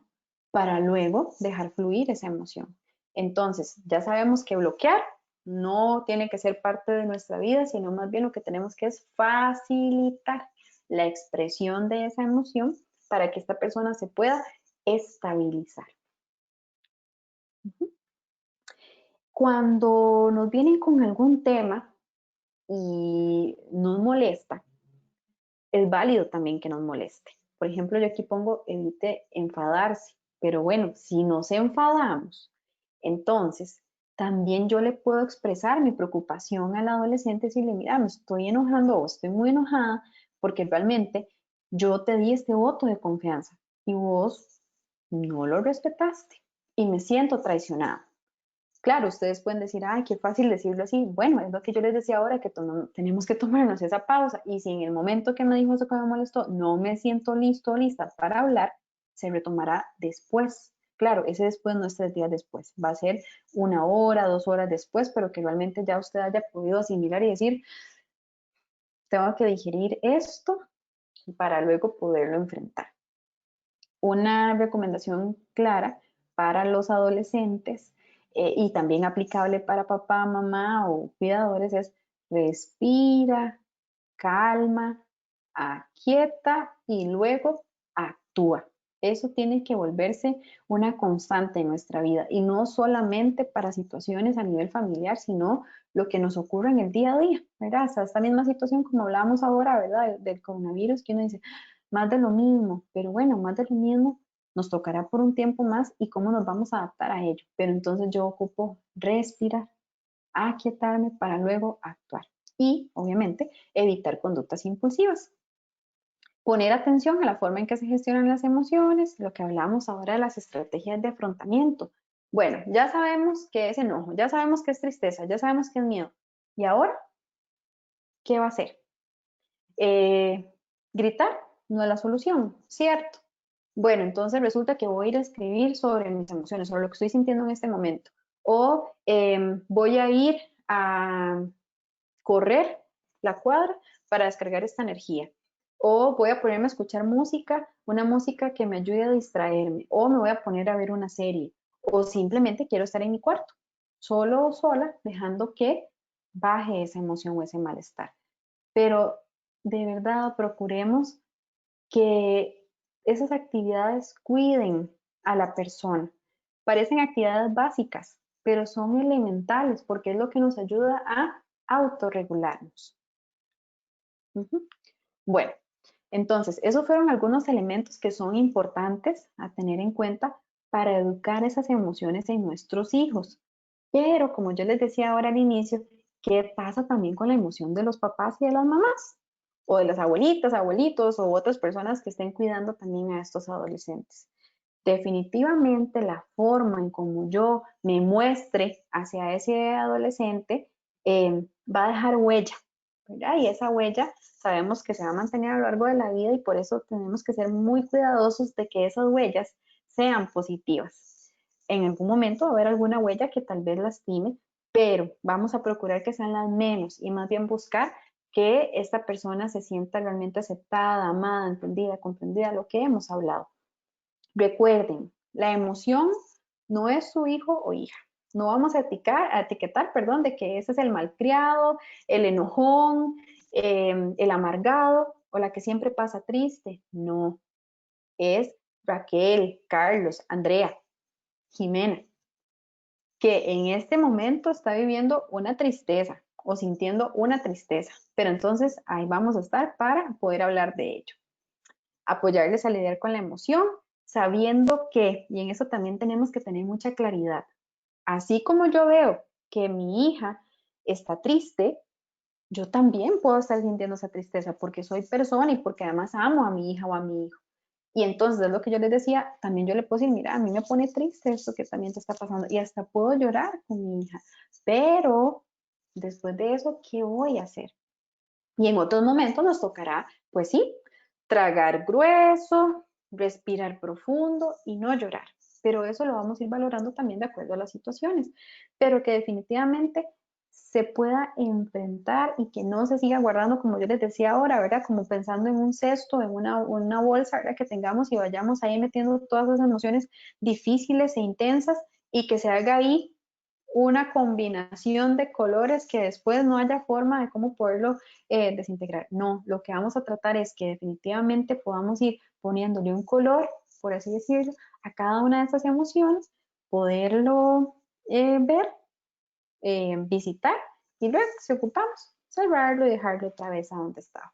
B: para luego dejar fluir esa emoción. Entonces, ya sabemos que bloquear no tiene que ser parte de nuestra vida, sino más bien lo que tenemos que es facilitar la expresión de esa emoción para que esta persona se pueda estabilizar. Cuando nos vienen con algún tema y nos molesta, es válido también que nos moleste. Por ejemplo, yo aquí pongo evite enfadarse, pero bueno, si nos enfadamos, entonces también yo le puedo expresar mi preocupación al adolescente y decirle, mira, me estoy enojando o estoy muy enojada porque realmente yo te di este voto de confianza y vos no lo respetaste y me siento traicionada. Claro, ustedes pueden decir, ay, qué fácil decirlo así. Bueno, es lo que yo les decía ahora, que tenemos que tomarnos esa pausa. Y si en el momento que me dijo eso que me molestó, no me siento listo o lista para hablar, se retomará después. Claro, ese después no es 3 días después, va a ser 1 hora, 2 horas después, pero que realmente ya usted haya podido asimilar y decir, tengo que digerir esto para luego poderlo enfrentar. Una recomendación clara para los adolescentes y también aplicable para papá, mamá o cuidadores es respira, calma, aquieta y luego actúa. Eso tiene que volverse una constante en nuestra vida y no solamente para situaciones a nivel familiar, sino lo que nos ocurre en el día a día, ¿verdad? Hasta esta misma situación como hablamos ahora, ¿verdad? Del coronavirus, que uno dice, más de lo mismo, pero bueno, más de lo mismo nos tocará por un tiempo más y cómo nos vamos a adaptar a ello. Pero entonces yo ocupo respirar, aquietarme para luego actuar y, obviamente, evitar conductas impulsivas. Poner atención a la forma en que se gestionan las emociones, lo que hablamos ahora de las estrategias de afrontamiento. Bueno, ya sabemos que es enojo, ya sabemos que es tristeza, ya sabemos que es miedo. ¿Y ahora qué va a hacer? Gritar no es la solución, ¿cierto? Bueno, entonces resulta que voy a ir a escribir sobre mis emociones, sobre lo que estoy sintiendo en este momento. O voy a ir a correr la cuadra para descargar esta energía. O voy a ponerme a escuchar música, una música que me ayude a distraerme. O me voy a poner a ver una serie. O simplemente quiero estar en mi cuarto, solo o sola, dejando que baje esa emoción o ese malestar. Pero de verdad procuremos que esas actividades cuiden a la persona. Parecen actividades básicas, pero son elementales porque es lo que nos ayuda a autorregularnos. Bueno, entonces, esos fueron algunos elementos que son importantes a tener en cuenta para educar esas emociones en nuestros hijos. Pero, como yo les decía ahora al inicio, ¿qué pasa también con la emoción de los papás y de las mamás? O de las abuelitas, abuelitos o otras personas que estén cuidando también a estos adolescentes. Definitivamente la forma en cómo yo me muestre hacia ese adolescente va a dejar huella, ¿verdad? Y esa huella sabemos que se va a mantener a lo largo de la vida y por eso tenemos que ser muy cuidadosos de que esas huellas sean positivas. En algún momento va a haber alguna huella que tal vez lastime, pero vamos a procurar que sean las menos y más bien buscar que esta persona se sienta realmente aceptada, amada, entendida, comprendida, lo que hemos hablado. Recuerden, la emoción no es su hijo o hija. No vamos a etiquetar, perdón, de que ese es el malcriado, el enojón, el amargado o la que siempre pasa triste. No, es Raquel, Carlos, Andrea, Jimena, que en este momento está viviendo una tristeza o sintiendo una tristeza. Pero entonces ahí vamos a estar para poder hablar de ello. Apoyarles a lidiar con la emoción, sabiendo que, y en eso también tenemos que tener mucha claridad, así como yo veo que mi hija está triste, yo también puedo estar sintiendo esa tristeza porque soy persona y porque además amo a mi hija o a mi hijo. Y entonces es lo que yo les decía, también yo le puedo decir, mira, a mí me pone triste esto que también te está pasando y hasta puedo llorar con mi hija, pero después de eso, ¿qué voy a hacer? Y en otros momentos nos tocará, pues sí, tragar grueso, respirar profundo y no llorar. Pero eso lo vamos a ir valorando también de acuerdo a las situaciones, pero que definitivamente se pueda enfrentar y que no se siga guardando, como yo les decía ahora, ¿verdad? Como pensando en un cesto, en una bolsa, ¿verdad? Que tengamos y vayamos ahí metiendo todas esas emociones difíciles e intensas y que se haga ahí una combinación de colores que después no haya forma de cómo poderlo desintegrar. No, lo que vamos a tratar es que definitivamente podamos ir poniéndole un color, por así decirlo, a cada una de esas emociones, poderlo ver, visitar y luego, si ocupamos, cerrarlo y dejarlo otra vez a donde estaba.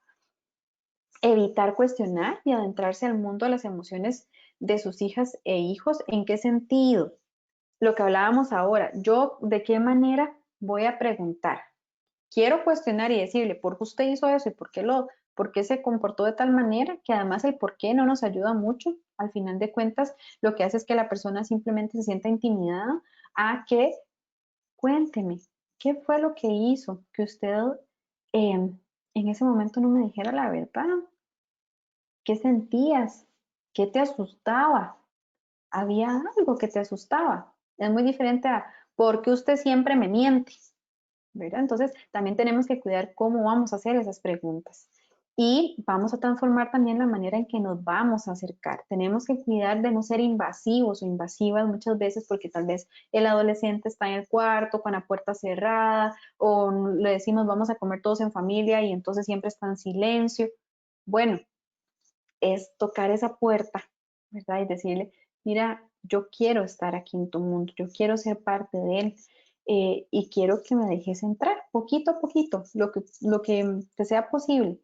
B: Evitar cuestionar y adentrarse al mundo de las emociones de sus hijas e hijos. ¿En qué sentido? Lo que hablábamos ahora, yo de qué manera voy a preguntar. Quiero cuestionar y decirle por qué usted hizo eso y por qué se comportó de tal manera, que además el por qué no nos ayuda mucho. Al final de cuentas, lo que hace es que la persona simplemente se sienta intimidada a que cuénteme, ¿qué fue lo que hizo que usted en ese momento no me dijera la verdad? ¿Qué sentías? ¿Qué te asustaba? ¿Había algo que te asustaba? Es muy diferente a ¿por qué usted siempre me miente? ¿Verdad? Entonces, también tenemos que cuidar cómo vamos a hacer esas preguntas. y vamos a transformar también la manera en que nos vamos a acercar. Tenemos que cuidar de no ser invasivos o invasivas muchas veces porque tal vez el adolescente está en el cuarto con la puerta cerrada o le decimos vamos a comer todos en familia y entonces siempre está en silencio. Bueno, es tocar esa puerta, ¿verdad? Y decirle, mira, yo quiero estar aquí en tu mundo, yo quiero ser parte de él y quiero que me dejes entrar poquito a poquito, lo que te sea posible,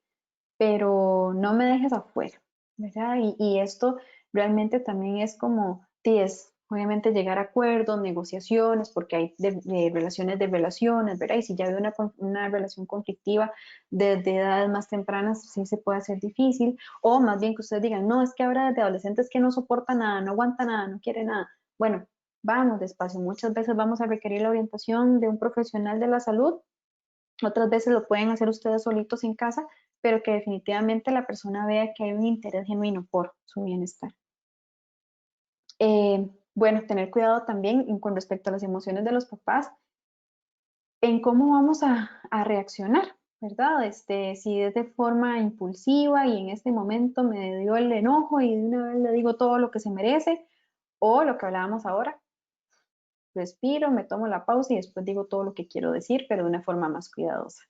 B: pero no me dejes afuera, ¿verdad? Y esto realmente también es como, sí, es obviamente llegar a acuerdos, negociaciones, porque hay de relaciones, ¿verdad? Y si ya hay una relación conflictiva desde edades más tempranas, sí se puede hacer difícil, o más bien que ustedes digan, no, es que ahora desde adolescentes que no soporta nada, no aguanta nada, no quiere nada. Bueno, vamos despacio, muchas veces vamos a requerir la orientación de un profesional de la salud, otras veces lo pueden hacer ustedes solitos en casa, pero que definitivamente la persona vea que hay un interés genuino por su bienestar. Bueno, tener cuidado también con respecto a las emociones de los papás, en cómo vamos a reaccionar, ¿verdad? Si es de forma impulsiva y en este momento me dio el enojo y de una vez le digo todo lo que se merece, o lo que hablábamos ahora, respiro, me tomo la pausa y después digo todo lo que quiero decir, pero de una forma más cuidadosa.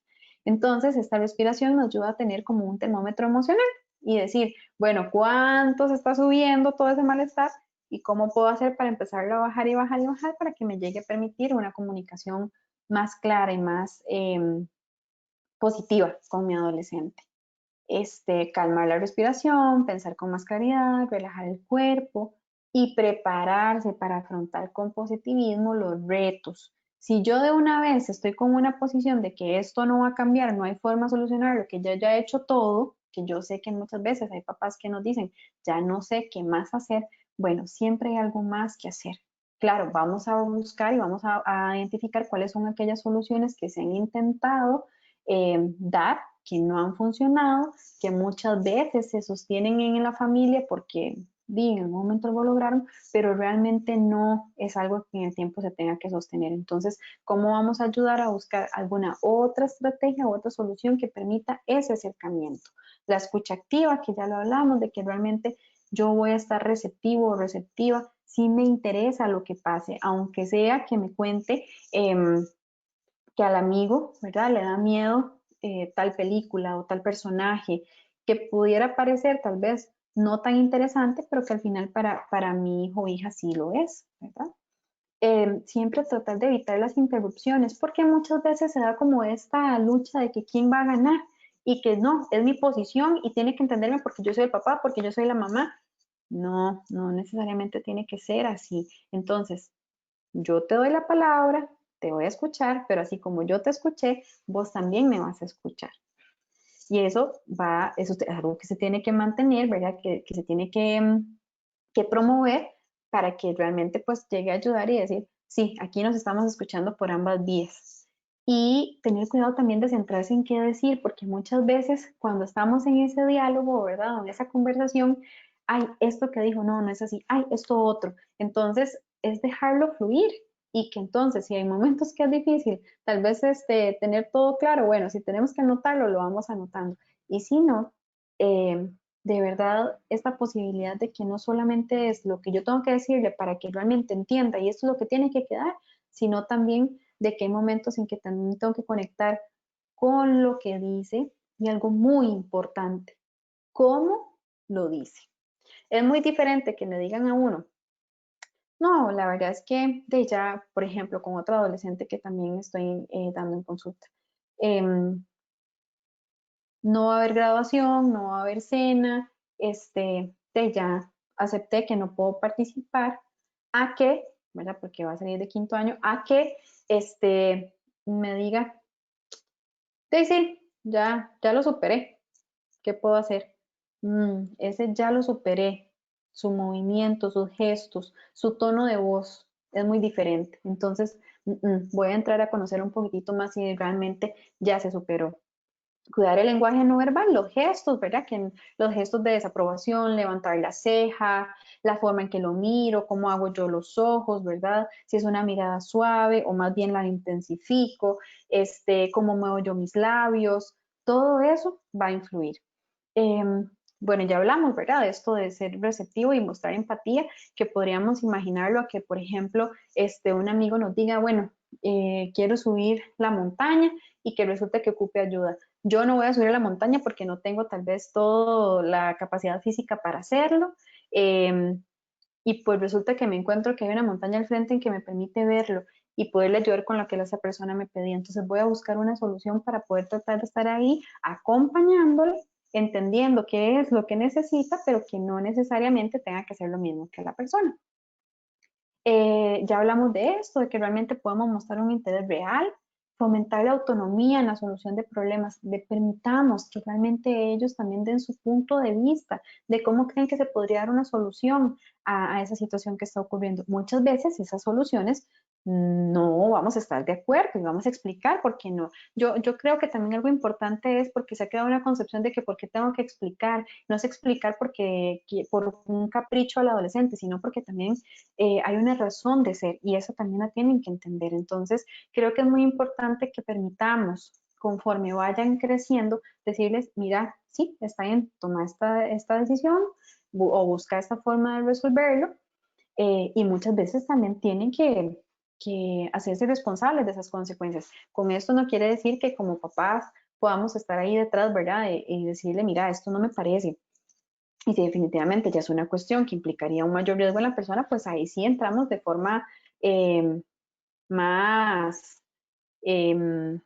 B: Entonces, esta respiración nos ayuda a tener como un termómetro emocional y decir, bueno, ¿cuánto se está subiendo todo ese malestar? ¿Y cómo puedo hacer para empezarlo a bajar y bajar y bajar para que me llegue a permitir una comunicación más clara y más positiva con mi adolescente? Calmar la respiración, pensar con más claridad, relajar el cuerpo y prepararse para afrontar con positivismo los retos. Si yo de una vez estoy con una posición de que esto no va a cambiar, no hay forma de solucionarlo, que ya he hecho todo, que yo sé que muchas veces hay papás que nos dicen, ya no sé qué más hacer, bueno, siempre hay algo más que hacer. Claro, vamos a buscar y vamos a identificar cuáles son aquellas soluciones que se han intentado dar, que no han funcionado, que muchas veces se sostienen en la familia porque en algún momento lo lograron, pero realmente no es algo que en el tiempo se tenga que sostener. Entonces, ¿cómo vamos a ayudar a buscar alguna otra estrategia o otra solución que permita ese acercamiento? La escucha activa, que ya lo hablamos, de que realmente yo voy a estar receptivo o receptiva si me interesa lo que pase, aunque sea que me cuente que al amigo, ¿verdad? Le da miedo tal película o tal personaje que pudiera parecer tal vez no tan interesante, pero que al final para mi hijo o hija sí lo es, ¿verdad? Siempre tratar de evitar las interrupciones, porque muchas veces se da como esta lucha de que quién va a ganar y que no, es mi posición y tiene que entenderme porque yo soy el papá, porque yo soy la mamá. No, no necesariamente tiene que ser así. Entonces, yo te doy la palabra, te voy a escuchar, pero así como yo te escuché, vos también me vas a escuchar. Y eso es algo que se tiene que mantener, ¿verdad? Que se tiene que promover para que realmente pues llegue a ayudar y decir, sí, aquí nos estamos escuchando por ambas vías. Y tener cuidado también de centrarse en qué decir, porque muchas veces cuando estamos en ese diálogo, ¿verdad? En esa conversación, ay, esto que dijo, no, no es así, ay, esto otro. Entonces, es dejarlo fluir y que entonces, si hay momentos que es difícil, tal vez tener todo claro, bueno, si tenemos que anotarlo, lo vamos anotando. Y si no, de verdad, esta posibilidad de que no solamente es lo que yo tengo que decirle para que realmente entienda y esto es lo que tiene que quedar, sino también de que hay momentos en que también tengo que conectar con lo que dice y algo muy importante, cómo lo dice. Es muy diferente que le digan a uno, no, la verdad es que de ya, por ejemplo, con otro adolescente que también estoy dando en consulta, no va a haber graduación, no va a haber cena, de ya acepté que no puedo participar, a que, ¿verdad? Porque va a salir de quinto año, a que, me diga, sí, ya lo superé, ¿qué puedo hacer? Ese ya lo superé, su movimiento, sus gestos, su tono de voz es muy diferente. Entonces, voy a entrar a conocer un poquitito más si realmente ya se superó. Cuidar el lenguaje no verbal, los gestos, ¿verdad? Que los gestos de desaprobación, levantar la ceja, la forma en que lo miro, cómo hago yo los ojos, ¿verdad? Si es una mirada suave o más bien la intensifico, cómo muevo yo mis labios, todo eso va a influir. Bueno, ya hablamos, ¿verdad? De esto de ser receptivo y mostrar empatía, que podríamos imaginarlo a que, por ejemplo, un amigo nos diga, bueno, quiero subir la montaña y que resulte que ocupe ayuda. Yo no voy a subir a la montaña porque no tengo tal vez toda la capacidad física para hacerlo. Y pues resulta que me encuentro que hay una montaña al frente en que me permite verlo y poderle ayudar con lo que esa persona me pedía. Entonces voy a buscar una solución para poder tratar de estar ahí acompañándole, entendiendo qué es lo que necesita, pero que no necesariamente tenga que hacer lo mismo que la persona. Ya hablamos de esto, de que realmente podemos mostrar un interés real, fomentar la autonomía en la solución de problemas, permitamos que realmente ellos también den su punto de vista de cómo creen que se podría dar una solución a esa situación que está ocurriendo. Muchas veces esas soluciones no vamos a estar de acuerdo y vamos a explicar por qué no. Yo creo que también algo importante es porque se ha quedado una concepción de que por qué tengo que explicar, no es explicar porque por un capricho al adolescente, sino porque también hay una razón de ser y eso también la tienen que entender. Entonces, creo que es muy importante que permitamos, conforme vayan creciendo, decirles, mira, sí, está bien, toma esta decisión o busca esta forma de resolverlo. Y muchas veces también tienen que hacerse responsables de esas consecuencias. Con esto no quiere decir que como papás podamos estar ahí detrás, ¿verdad? Y decirle, mira, esto no me parece. Y si definitivamente ya es una cuestión que implicaría un mayor riesgo en la persona, pues ahí sí entramos de forma más eh,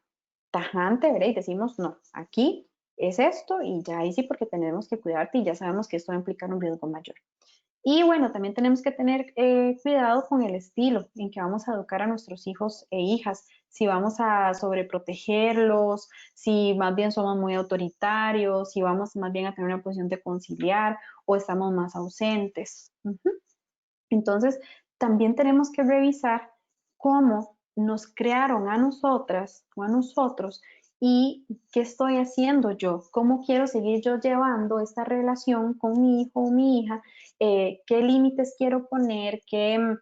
B: tajante, ¿verdad? Y decimos, no, aquí es esto y ya ahí sí porque tenemos que cuidarte y ya sabemos que esto va a implicar un riesgo mayor. Y bueno, también tenemos que tener cuidado con el estilo en que vamos a educar a nuestros hijos e hijas, si vamos a sobreprotegerlos, si más bien somos muy autoritarios, si vamos más bien a tener una posición de conciliar o estamos más ausentes. Entonces, también tenemos que revisar cómo nos crearon a nosotras o a nosotros y qué estoy haciendo yo, cómo quiero seguir yo llevando esta relación con mi hijo o mi hija, qué límites quiero poner, qué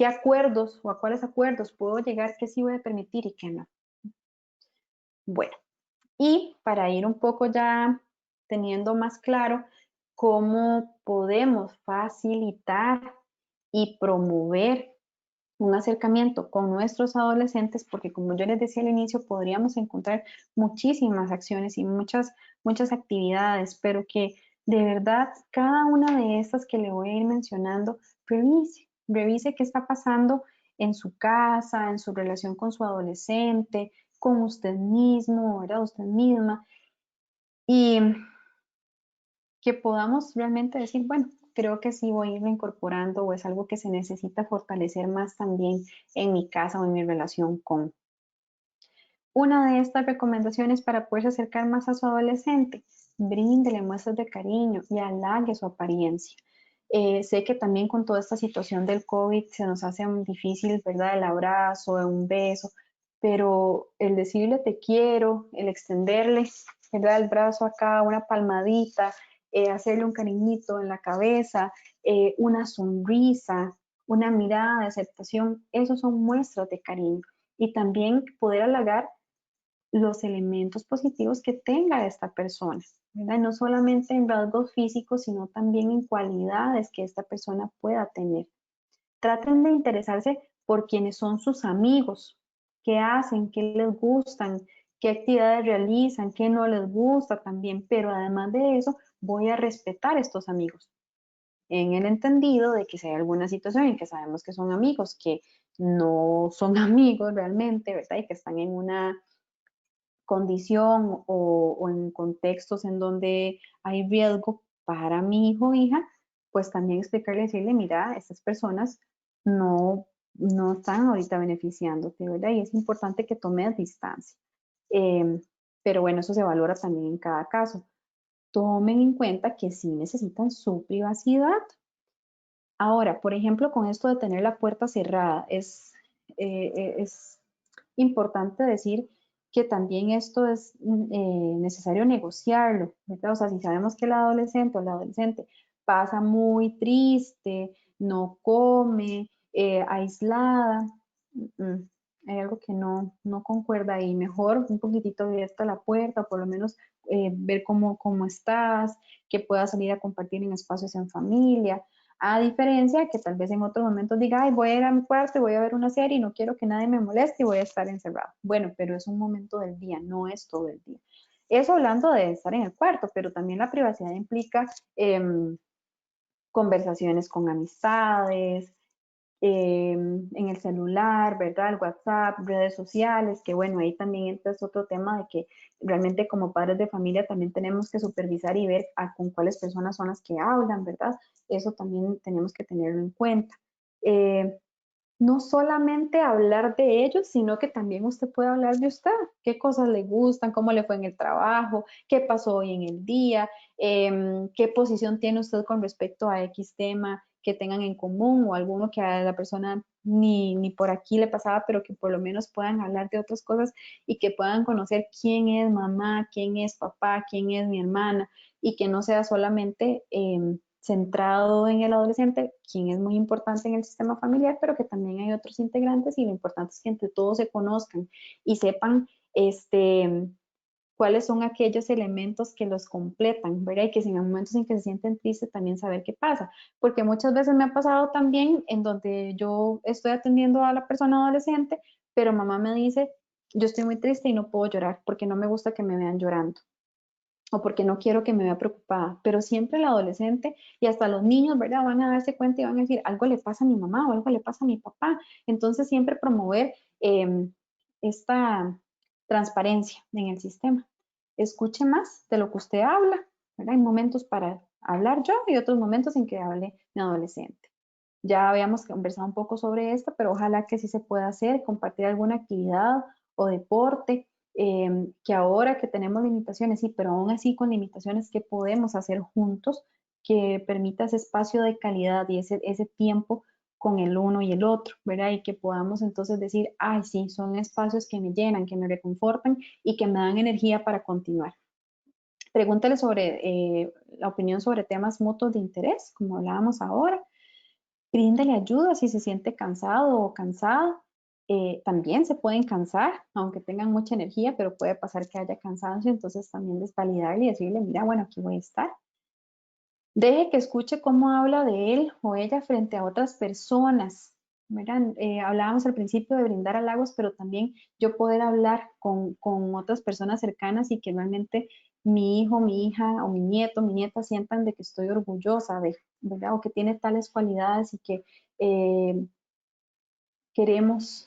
B: acuerdos o a cuáles acuerdos puedo llegar, qué sí voy a permitir y qué no. Bueno, y para ir un poco ya teniendo más claro cómo podemos facilitar y promover un acercamiento con nuestros adolescentes, porque como yo les decía al inicio, podríamos encontrar muchísimas acciones y muchas actividades, pero que de verdad cada una de estas que le voy a ir mencionando, revise qué está pasando en su casa, en su relación con su adolescente, con usted mismo, ¿verdad? Usted misma, y que podamos realmente decir, bueno, creo que sí voy a irlo incorporando o es algo que se necesita fortalecer más también en mi casa o en mi relación con. Una de estas recomendaciones para poderse acercar más a su adolescente, bríndele muestras de cariño y halague su apariencia. Sé que también con toda esta situación del COVID se nos hace muy difícil, ¿verdad? El abrazo, un beso, pero el decirle te quiero, el extenderle, ¿verdad? El brazo acá, una palmadita, hacerle un cariñito en la cabeza, una sonrisa, una mirada de aceptación, esos son muestras de cariño. Y también poder halagar los elementos positivos que tenga esta persona, ¿verdad? No solamente en rasgos físicos, sino también en cualidades que esta persona pueda tener. Traten de interesarse por quienes son sus amigos, qué hacen, qué les gustan, qué actividades realizan, qué no les gusta también, pero además de eso, voy a respetar a estos amigos en el entendido de que si hay alguna situación en que sabemos que son amigos, que no son amigos realmente, ¿verdad? Y que están en una condición o en contextos en donde hay riesgo para mi hijo o hija, pues también explicarle, decirle, mira, estas personas no están ahorita beneficiándote, ¿verdad? Y es importante que tomes distancia. Eh, pero bueno, eso se valora también en cada caso. Tomen en cuenta que sí necesitan su privacidad. Ahora, por ejemplo, con esto de tener la puerta cerrada, es importante decir que también esto es necesario negociarlo, ¿verdad? O sea, si sabemos que el adolescente o la adolescente pasa muy triste, no come, aislada, hay algo que no concuerda ahí. Mejor un poquitito abierta la puerta, o por lo menos ver cómo estás, que puedas salir a compartir en espacios en familia. A diferencia que tal vez en otros momentos diga, ay, voy a ir a mi cuarto y voy a ver una serie y no quiero que nadie me moleste y voy a estar encerrado. Bueno, pero es un momento del día, no es todo el día. Eso hablando de estar en el cuarto, pero también la privacidad implica conversaciones con amistades, en el celular, ¿verdad? El WhatsApp, redes sociales, que bueno, ahí también entra otro tema de que realmente como padres de familia también tenemos que supervisar y ver con cuáles personas son las que hablan, ¿verdad? Eso también tenemos que tenerlo en cuenta. Eh, no solamente hablar de ellos, sino que también usted puede hablar de usted, qué cosas le gustan, cómo le fue en el trabajo, qué pasó hoy en el día, qué posición tiene usted con respecto a X tema que tengan en común o alguno que a la persona ni por aquí le pasaba, pero que por lo menos puedan hablar de otras cosas y que puedan conocer quién es mamá, quién es papá, quién es mi hermana y que no sea solamente centrado en el adolescente, quien es muy importante en el sistema familiar, pero que también hay otros integrantes y lo importante es que entre todos se conozcan y sepan cuáles son aquellos elementos que los completan, ¿verdad? Y que si en momentos en que se sienten tristes también saber qué pasa, porque muchas veces me ha pasado también en donde yo estoy atendiendo a la persona adolescente, pero mamá me dice, yo estoy muy triste y no puedo llorar porque no me gusta que me vean llorando o porque no quiero que me vea preocupada, pero siempre el adolescente y hasta los niños, ¿verdad? Van a darse cuenta y van a decir, algo le pasa a mi mamá o algo le pasa a mi papá. Entonces siempre promover esta transparencia en el sistema. Escuche más de lo que usted habla, ¿verdad? Hay momentos para hablar yo y otros momentos en que hable mi adolescente. Ya habíamos conversado un poco sobre esto, pero ojalá que sí se pueda hacer, compartir alguna actividad o deporte, que ahora que tenemos limitaciones, sí, pero aún así con limitaciones que podemos hacer juntos, que permita ese espacio de calidad y ese tiempo con el uno y el otro, ¿verdad? Y que podamos entonces decir, ay, sí, son espacios que me llenan, que me reconfortan y que me dan energía para continuar. Pregúntale sobre la opinión sobre temas mutuos de interés, como hablábamos ahora. Bríndale ayuda si se siente cansado o cansada. También se pueden cansar, aunque tengan mucha energía, pero puede pasar que haya cansancio, entonces también desvalidarle y decirle, mira, bueno, aquí voy a estar. Deje que escuche cómo habla de él o ella frente a otras personas. Miren, hablábamos al principio de brindar halagos, pero también yo poder hablar con otras personas cercanas y que realmente mi hijo, mi hija o mi nieto, mi nieta sientan de que estoy orgullosa de, ¿verdad? O que tiene tales cualidades y que eh, queremos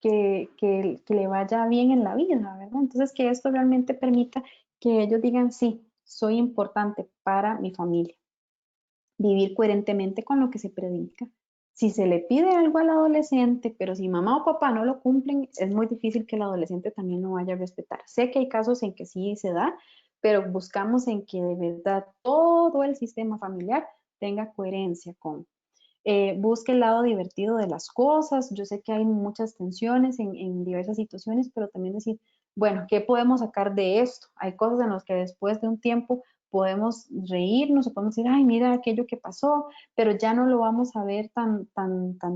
B: que le vaya bien en la vida, ¿verdad? Entonces, que esto realmente permita que ellos digan, sí, soy importante para mi familia, vivir coherentemente con lo que se predica. Si se le pide algo al adolescente, pero si mamá o papá no lo cumplen, es muy difícil que el adolescente también lo vaya a respetar. Sé que hay casos en que sí se da, pero buscamos en que de verdad todo el sistema familiar tenga coherencia con. Busque el lado divertido de las cosas. Yo sé que hay muchas tensiones en diversas situaciones, pero también decir, bueno, ¿qué podemos sacar de esto? Hay cosas en las que después de un tiempo podemos reírnos o podemos decir, ay, mira aquello que pasó, pero ya no lo vamos a ver tan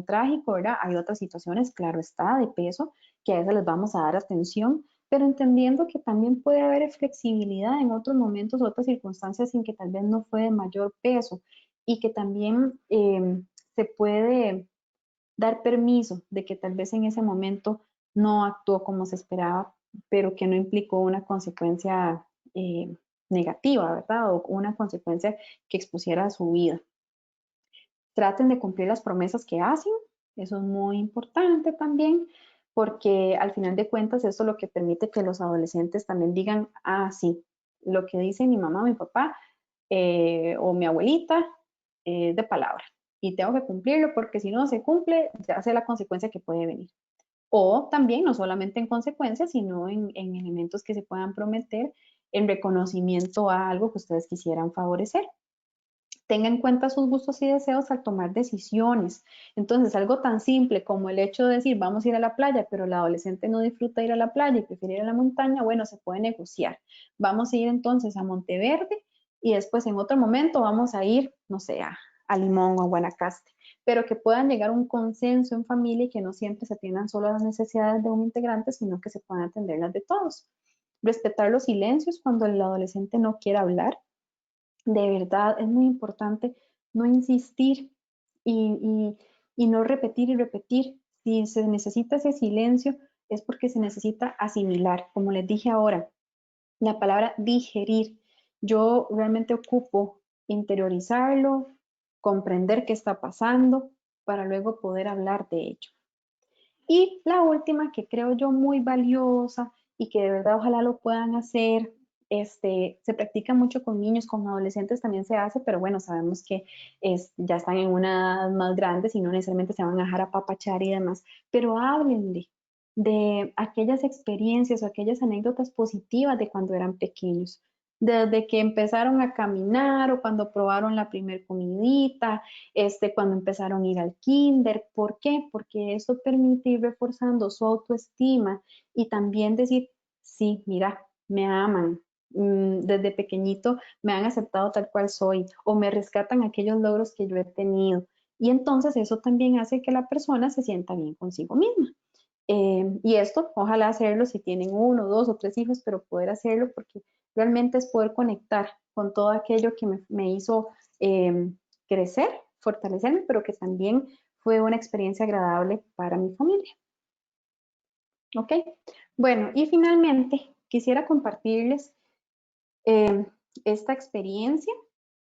B: trágico, ¿verdad? Hay otras situaciones, claro está, de peso, que a esas les vamos a dar atención, pero entendiendo que también puede haber flexibilidad en otros momentos, otras circunstancias en que tal vez no fue de mayor peso y que también se puede dar permiso de que tal vez en ese momento no actuó como se esperaba, pero que no implicó una consecuencia eh, negativa, ¿verdad? O una consecuencia que expusiera a su vida. Traten de cumplir las promesas que hacen, eso es muy importante también, porque al final de cuentas eso es lo que permite que los adolescentes también digan, ah, sí, lo que dice mi mamá, mi papá o mi abuelita de palabra y tengo que cumplirlo porque si no se cumple, ya sé la consecuencia que puede venir. O también, no solamente en consecuencias, sino en elementos que se puedan prometer en reconocimiento a algo que ustedes quisieran favorecer. Tenga en cuenta sus gustos y deseos al tomar decisiones. Entonces, algo tan simple como el hecho de decir, vamos a ir a la playa, pero el adolescente no disfruta ir a la playa y prefiere ir a la montaña, bueno, se puede negociar. Vamos a ir entonces a Monteverde y después en otro momento vamos a ir, no sé, a Limón o a Guanacaste, pero que puedan llegar a un consenso en familia y que no siempre se atiendan solo a las necesidades de un integrante, sino que se puedan atender las de todos. respetar los silencios cuando el adolescente no quiera hablar. De verdad, es muy importante no insistir y no repetir y repetir. Si se necesita ese silencio, es porque se necesita asimilar. Como les dije ahora, la palabra digerir. Yo realmente ocupo interiorizarlo, comprender qué está pasando para luego poder hablar de ello. Y la última que creo yo muy valiosa y que de verdad ojalá lo puedan hacer, se practica mucho con niños, con adolescentes también se hace, pero bueno, sabemos que ya están en una edad más grande y no necesariamente se van a dejar apapachar y demás, pero háblenle de aquellas experiencias o aquellas anécdotas positivas de cuando eran pequeños, desde que empezaron a caminar o cuando probaron la primer comidita, cuando empezaron a ir al kinder. ¿Por qué? Porque eso permite ir reforzando su autoestima y también decir, sí, mira, me aman, desde pequeñito me han aceptado tal cual soy o me rescatan aquellos logros que yo he tenido. Y entonces eso también hace que la persona se sienta bien consigo misma. Y esto, ojalá hacerlo si tienen uno, dos o tres hijos, pero poder hacerlo porque realmente es poder conectar con todo aquello que me hizo crecer, fortalecerme, pero que también fue una experiencia agradable para mi familia. ¿Ok? Bueno, y finalmente quisiera compartirles esta experiencia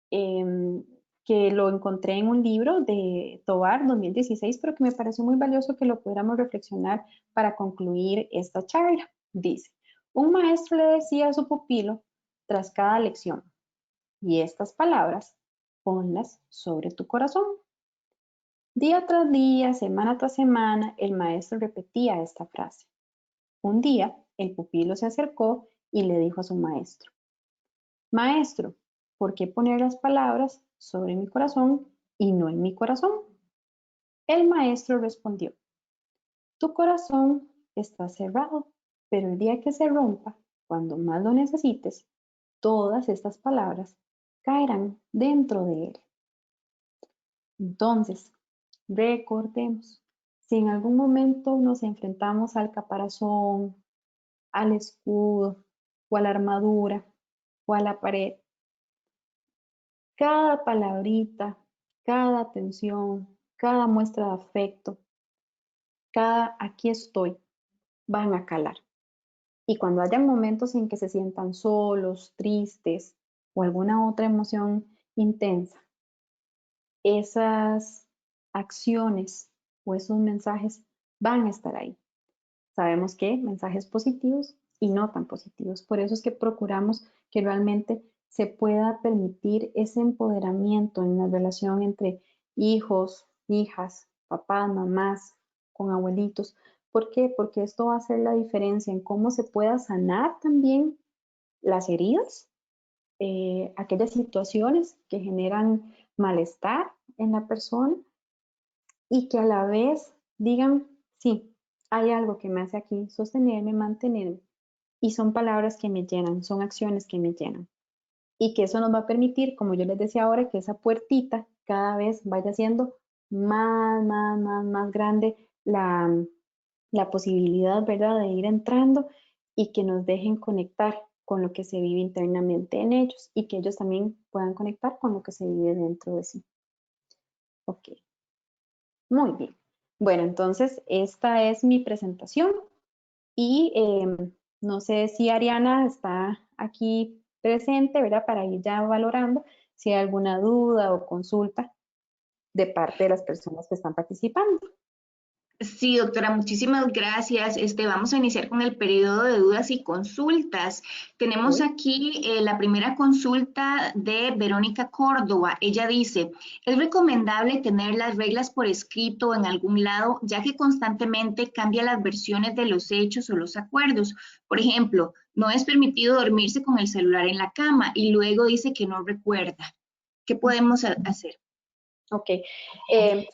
B: que lo encontré en un libro de Tovar 2016, pero que me pareció muy valioso que lo pudiéramos reflexionar para concluir esta charla. Dice, un maestro le decía a su pupilo tras cada lección, y estas palabras, ponlas sobre tu corazón. Día tras día, semana tras semana, el maestro repetía esta frase. Un día, el pupilo se acercó y le dijo a su maestro, Maestro, ¿por qué poner las palabras sobre mi corazón y no en mi corazón? El maestro respondió, tu corazón está cerrado, pero el día que se rompa, cuando más lo necesites, todas estas palabras caerán dentro de él. Entonces, recordemos, si en algún momento nos enfrentamos al caparazón, al escudo o a la armadura o a la pared, cada palabrita, cada atención, cada muestra de afecto, cada aquí estoy, van a calar. Y cuando haya momentos en que se sientan solos, tristes o alguna otra emoción intensa, esas acciones o esos mensajes van a estar ahí. Sabemos que mensajes positivos y no tan positivos. Por eso es que procuramos que realmente se pueda permitir ese empoderamiento en la relación entre hijos, hijas, papás, mamás, con abuelitos. ¿Por qué? Porque esto va a hacer la diferencia en cómo se pueda sanar también las heridas, aquellas situaciones que generan malestar en la persona y que a la vez digan, sí, hay algo que me hace aquí sostenerme, mantenerme, y son palabras que me llenan, son acciones que me llenan. Y que eso nos va a permitir, como yo les decía ahora, que esa puertita cada vez vaya siendo más grande la posibilidad, ¿verdad?, de ir entrando y que nos dejen conectar con lo que se vive internamente en ellos y que ellos también puedan conectar con lo que se vive dentro de sí. Ok. Muy bien. Bueno, entonces esta es mi presentación y no sé si Ariana está aquí presente, ¿verdad? Para ir ya valorando si hay alguna duda o consulta de parte de las personas que están participando.
A: Sí, doctora, muchísimas gracias. Vamos a iniciar con el periodo de dudas y consultas. Tenemos
B: Ok.
A: aquí la primera consulta de Verónica Córdoba. Ella dice, ¿es recomendable tener las reglas por escrito en algún lado, ya que constantemente cambia las versiones de los hechos o los acuerdos? Por ejemplo, no es permitido dormirse con el celular en la cama y luego dice que no recuerda. ¿Qué podemos hacer?
B: Ok,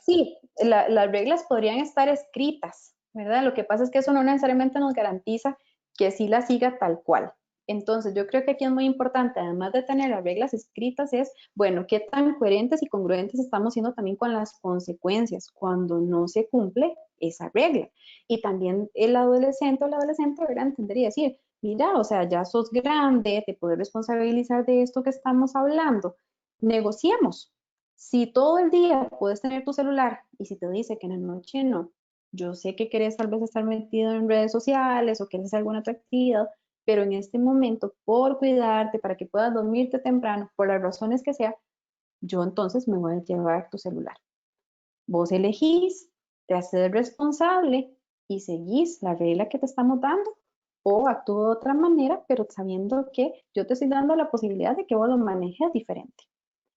B: sí, las reglas podrían estar escritas, ¿verdad? Lo que pasa es que eso no necesariamente nos garantiza que sí las siga tal cual. Entonces, yo creo que aquí es muy importante, además de tener las reglas escritas, es, bueno, qué tan coherentes y congruentes estamos siendo también con las consecuencias cuando no se cumple esa regla. Y también el adolescente o la adolescente deberá entender y decir, mira, o sea, ya sos grande, te puedes responsabilizar de esto que estamos hablando, negociemos. Si todo el día puedes tener tu celular y si te dice que en la noche no, yo sé que querés tal vez estar metido en redes sociales o quieres hacer alguna otra actividad, pero en este momento, por cuidarte, para que puedas dormirte temprano, por las razones que sea, yo entonces me voy a llevar tu celular. Vos elegís, te haces responsable y seguís la regla que te estamos dando o actúo de otra manera, pero sabiendo que yo te estoy dando la posibilidad de que vos lo manejes diferente.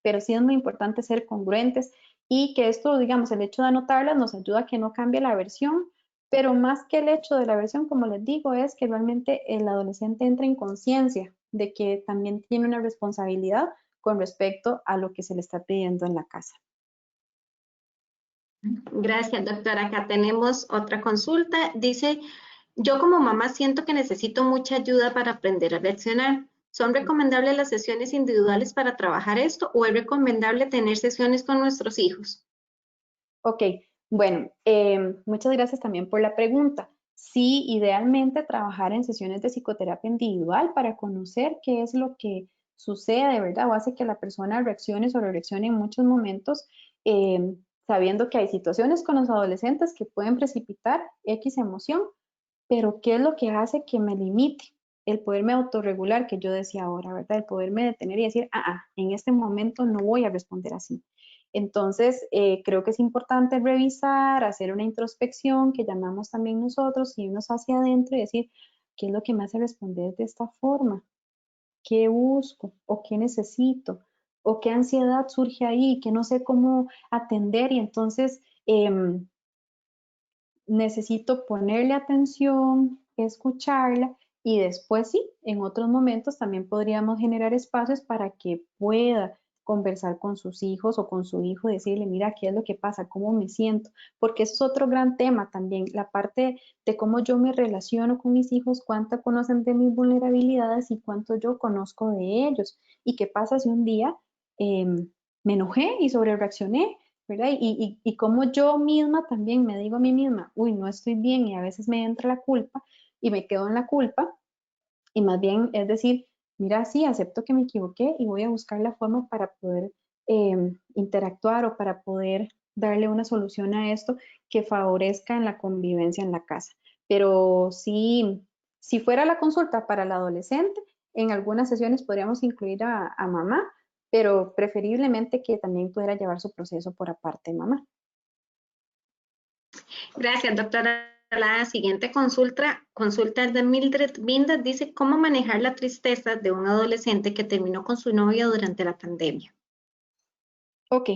B: Pero sí es muy importante ser congruentes y que esto, digamos, el hecho de anotarlas nos ayuda a que no cambie la versión, pero más que el hecho de la versión, como les digo, es que realmente el adolescente entra en conciencia de que también tiene una responsabilidad con respecto a lo que se le está pidiendo en la casa.
A: Gracias, doctora. Acá tenemos otra consulta. Dice, yo como mamá siento que necesito mucha ayuda para aprender a reaccionar. ¿Son recomendables las sesiones individuales para trabajar esto o es recomendable tener sesiones con nuestros hijos?
B: Ok, bueno, muchas gracias también por la pregunta. Sí, idealmente trabajar en sesiones de psicoterapia individual para conocer qué es lo que sucede de verdad o hace que la persona reaccione o sobre reaccione en muchos momentos, sabiendo que hay situaciones con los adolescentes que pueden precipitar X emoción, pero ¿qué es lo que hace que me limite? El poderme autorregular, que yo decía ahora, ¿verdad? El poderme detener y decir, en este momento no voy a responder así. Entonces, creo que es importante revisar, hacer una introspección que llamamos también nosotros, irnos hacia adentro y decir, ¿qué es lo que me hace responder de esta forma? ¿Qué busco? ¿O qué necesito? ¿O qué ansiedad surge ahí? Que no sé cómo atender y entonces necesito ponerle atención, escucharla y después sí, en otros momentos también podríamos generar espacios para que pueda conversar con sus hijos o con su hijo, decirle, mira, ¿qué es lo que pasa? ¿Cómo me siento? Porque eso es otro gran tema también, la parte de cómo yo me relaciono con mis hijos, cuánto conocen de mis vulnerabilidades y cuánto yo conozco de ellos. ¿Y qué pasa si un día eh, me enojé y sobre reaccioné? ¿Verdad? Y como yo misma también me digo a mí misma, uy, no estoy bien y a veces me entra la culpa y me quedo en la culpa y más bien es decir, mira, sí, acepto que me equivoqué y voy a buscar la forma para poder interactuar o para poder darle una solución a esto que favorezca en la convivencia en la casa. Pero sí, si fuera la consulta para el adolescente, en algunas sesiones podríamos incluir a mamá, pero preferiblemente que también pudiera llevar su proceso por aparte de mamá.
A: Gracias, doctora. La siguiente consulta es de Mildred Vindas. Dice, ¿cómo manejar la tristeza de un adolescente que terminó con su novia durante la pandemia?
B: Ok,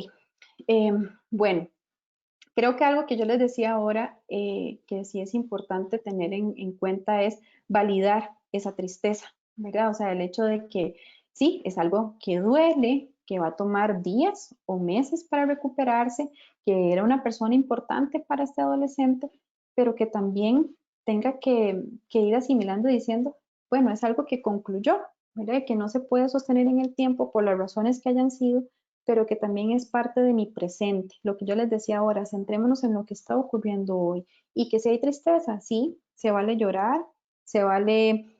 B: bueno, creo que algo que yo les decía ahora, que sí es importante tener en cuenta es validar esa tristeza, ¿verdad? O sea, el hecho de que sí, es algo que duele, que va a tomar días o meses para recuperarse, que era una persona importante para este adolescente, pero que también tenga que ir asimilando y diciendo, bueno, es algo que concluyó, ¿verdad? Que no se puede sostener en el tiempo por las razones que hayan sido, pero que también es parte de mi presente. Lo que yo les decía ahora, centrémonos en lo que está ocurriendo hoy y que si hay tristeza, sí, se vale llorar, se vale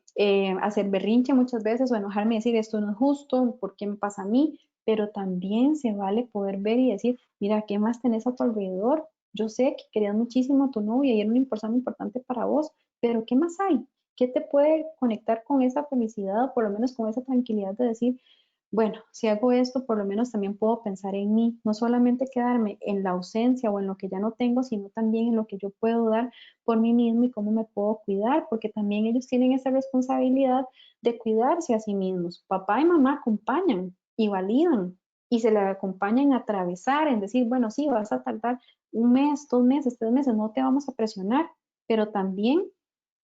B: hacer berrinche muchas veces o enojarme y decir esto no es justo, ¿por qué me pasa a mí? Pero también se vale poder ver y decir, mira, ¿qué más tenés a tu alrededor? Yo sé que querías muchísimo a tu novia y era una persona importante para vos, pero ¿qué más hay? ¿Qué te puede conectar con esa felicidad o por lo menos con esa tranquilidad de decir, bueno, si hago esto, por lo menos también puedo pensar en mí, no solamente quedarme en la ausencia o en lo que ya no tengo, sino también en lo que yo puedo dar por mí mismo y cómo me puedo cuidar, porque también ellos tienen esa responsabilidad de cuidarse a sí mismos. Papá y mamá acompañan y validan y se le acompañan a atravesar, en decir, bueno, sí, vas a tardar un mes, 2 meses, 3 meses, no te vamos a presionar, pero también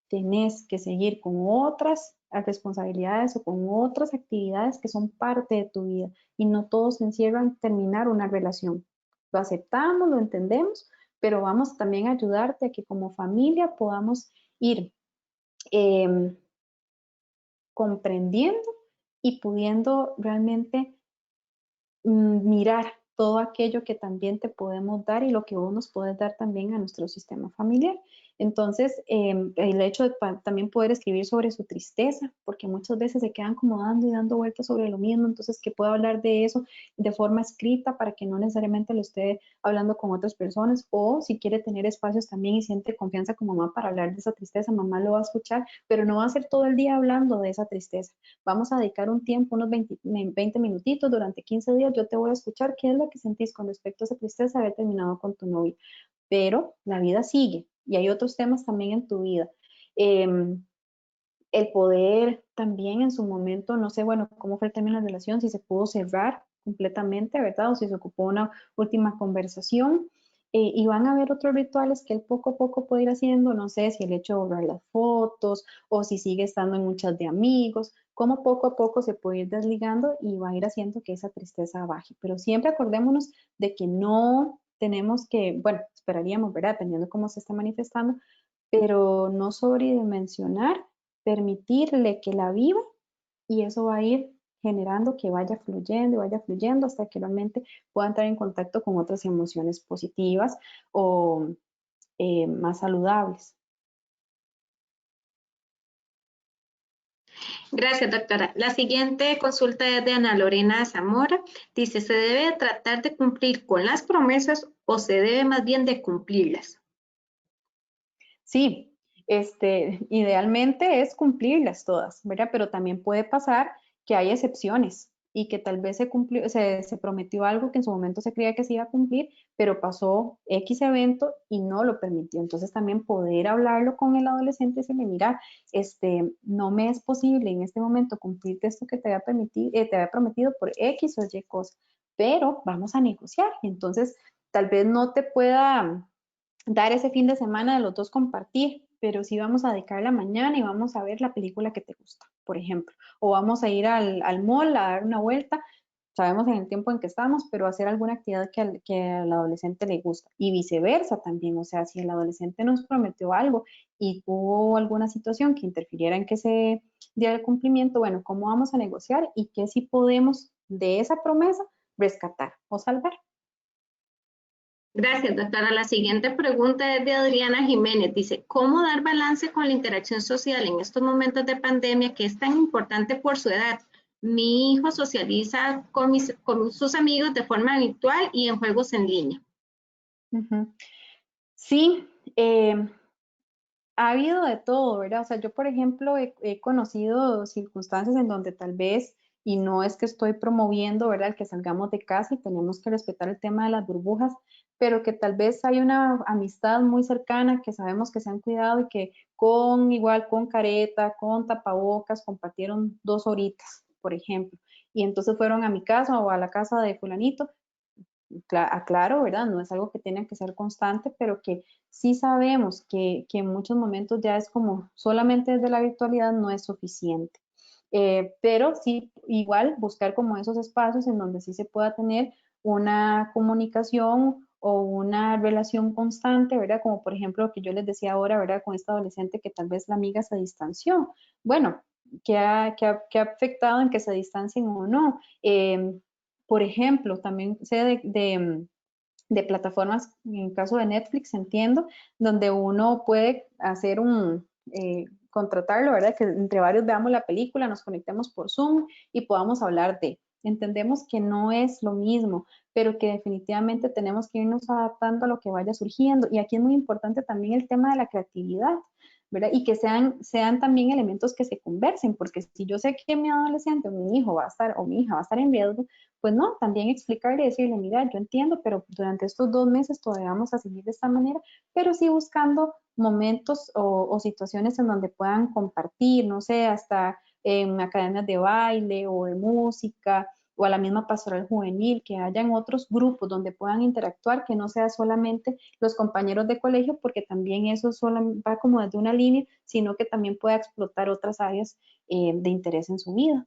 B: tenés que seguir con otras responsabilidades o con otras actividades que son parte de tu vida y no todos se encierran en terminar una relación. Lo aceptamos, lo entendemos, pero vamos también a ayudarte a que como familia podamos ir eh, comprendiendo y pudiendo realmente mirar todo aquello que también te podemos dar y lo que vos nos puedes dar también a nuestro sistema familiar. Entonces, el hecho de también poder escribir sobre su tristeza, porque muchas veces se quedan como dando y dando vueltas sobre lo mismo, entonces que pueda hablar de eso de forma escrita para que no necesariamente lo esté hablando con otras personas, o si quiere tener espacios también y siente confianza con mamá para hablar de esa tristeza, mamá lo va a escuchar, pero no va a ser todo el día hablando de esa tristeza. Vamos a dedicar un tiempo, unos 20 minutitos durante 15 días, yo te voy a escuchar qué es lo que sentís con respecto a esa tristeza de haber terminado con tu novio, pero la vida sigue y hay otros temas también en tu vida. El poder también en su momento, no sé, bueno, cómo fue el término de la relación, si se pudo cerrar completamente, ¿verdad? O si se ocupó una última conversación. Y van a haber otros rituales que él poco a poco puede ir haciendo, no sé si el hecho de borrar las fotos o si sigue estando en muchas de amigos, cómo poco a poco se puede ir desligando y va a ir haciendo que esa tristeza baje. Pero siempre acordémonos de que no tenemos que, bueno, esperaríamos, ¿verdad? Dependiendo de cómo se está manifestando, pero no sobredimensionar, permitirle que la viva y eso va a ir generando que vaya fluyendo y vaya fluyendo hasta que realmente pueda entrar en contacto con otras emociones positivas o más saludables.
A: Gracias, doctora. La siguiente consulta es de Ana Lorena Zamora. Dice, ¿se debe tratar de cumplir con las promesas o se debe más bien de cumplirlas?
B: Sí, idealmente es cumplirlas todas, ¿verdad? Pero también puede pasar que hay excepciones y que tal vez se prometió algo que en su momento se creía que se iba a cumplir, pero pasó X evento y no lo permitió. Entonces también poder hablarlo con el adolescente y decirle, mira, no me es posible en este momento cumplirte esto que te había prometido por X o Y cosa, pero vamos a negociar. Entonces, tal vez no te pueda dar ese fin de semana de los dos compartir, pero sí vamos a dedicar la mañana y vamos a ver la película que te gusta, por ejemplo, o vamos a ir al mall a dar una vuelta, sabemos en el tiempo en que estamos, pero hacer alguna actividad que al adolescente le gusta y viceversa también, o sea, si el adolescente nos prometió algo y hubo alguna situación que interfiriera en que se diera el cumplimiento, bueno, ¿cómo vamos a negociar y qué sí podemos de esa promesa rescatar o salvar?
A: Gracias, doctora. La siguiente pregunta es de Adriana Jiménez. Dice, ¿cómo dar balance con la interacción social en estos momentos de pandemia que es tan importante por su edad? Mi hijo socializa con sus amigos de forma virtual y en juegos en línea.
B: Ujú. Sí, ha habido de todo, ¿verdad? O sea, yo, por ejemplo, he conocido circunstancias en donde tal vez, y no es que estoy promoviendo, ¿verdad?, el que salgamos de casa y tenemos que respetar el tema de las burbujas, pero que tal vez hay una amistad muy cercana que sabemos que se han cuidado y que con careta, con tapabocas, compartieron 2 horitas, por ejemplo, y entonces fueron a mi casa o a la casa de fulanito. Aclaro, ¿verdad? No es algo que tenga que ser constante, pero que sí sabemos que en muchos momentos ya es como solamente desde la virtualidad no es suficiente. Pero sí, igual buscar como esos espacios en donde sí se pueda tener una comunicación o una relación constante, ¿verdad? Como por ejemplo lo que yo les decía ahora, ¿verdad? Con esta adolescente que tal vez la amiga se distanció. Bueno, ¿qué ha afectado en que se distancien o no? Por ejemplo, también sé de plataformas, en caso de Netflix, entiendo, donde uno puede hacer contratarlo, ¿verdad? Que entre varios veamos la película, nos conectemos por Zoom y podamos hablar de. Entendemos que no es lo mismo, pero que definitivamente tenemos que irnos adaptando a lo que vaya surgiendo. Y aquí es muy importante también el tema de la creatividad, ¿verdad? Y que sean también elementos que se conversen, porque si yo sé que mi adolescente o mi hijo va a estar o mi hija va a estar en riesgo, pues no, también explicarle y decirle, mira, yo entiendo, pero durante estos 2 meses todavía vamos a seguir de esta manera, pero sí buscando momentos o situaciones en donde puedan compartir, no sé, hasta en academias de baile o de música o a la misma pastoral juvenil, que hayan otros grupos donde puedan interactuar, que no sea solamente los compañeros de colegio, porque también eso solo va como desde una línea, sino que también pueda explotar otras áreas de interés en su vida.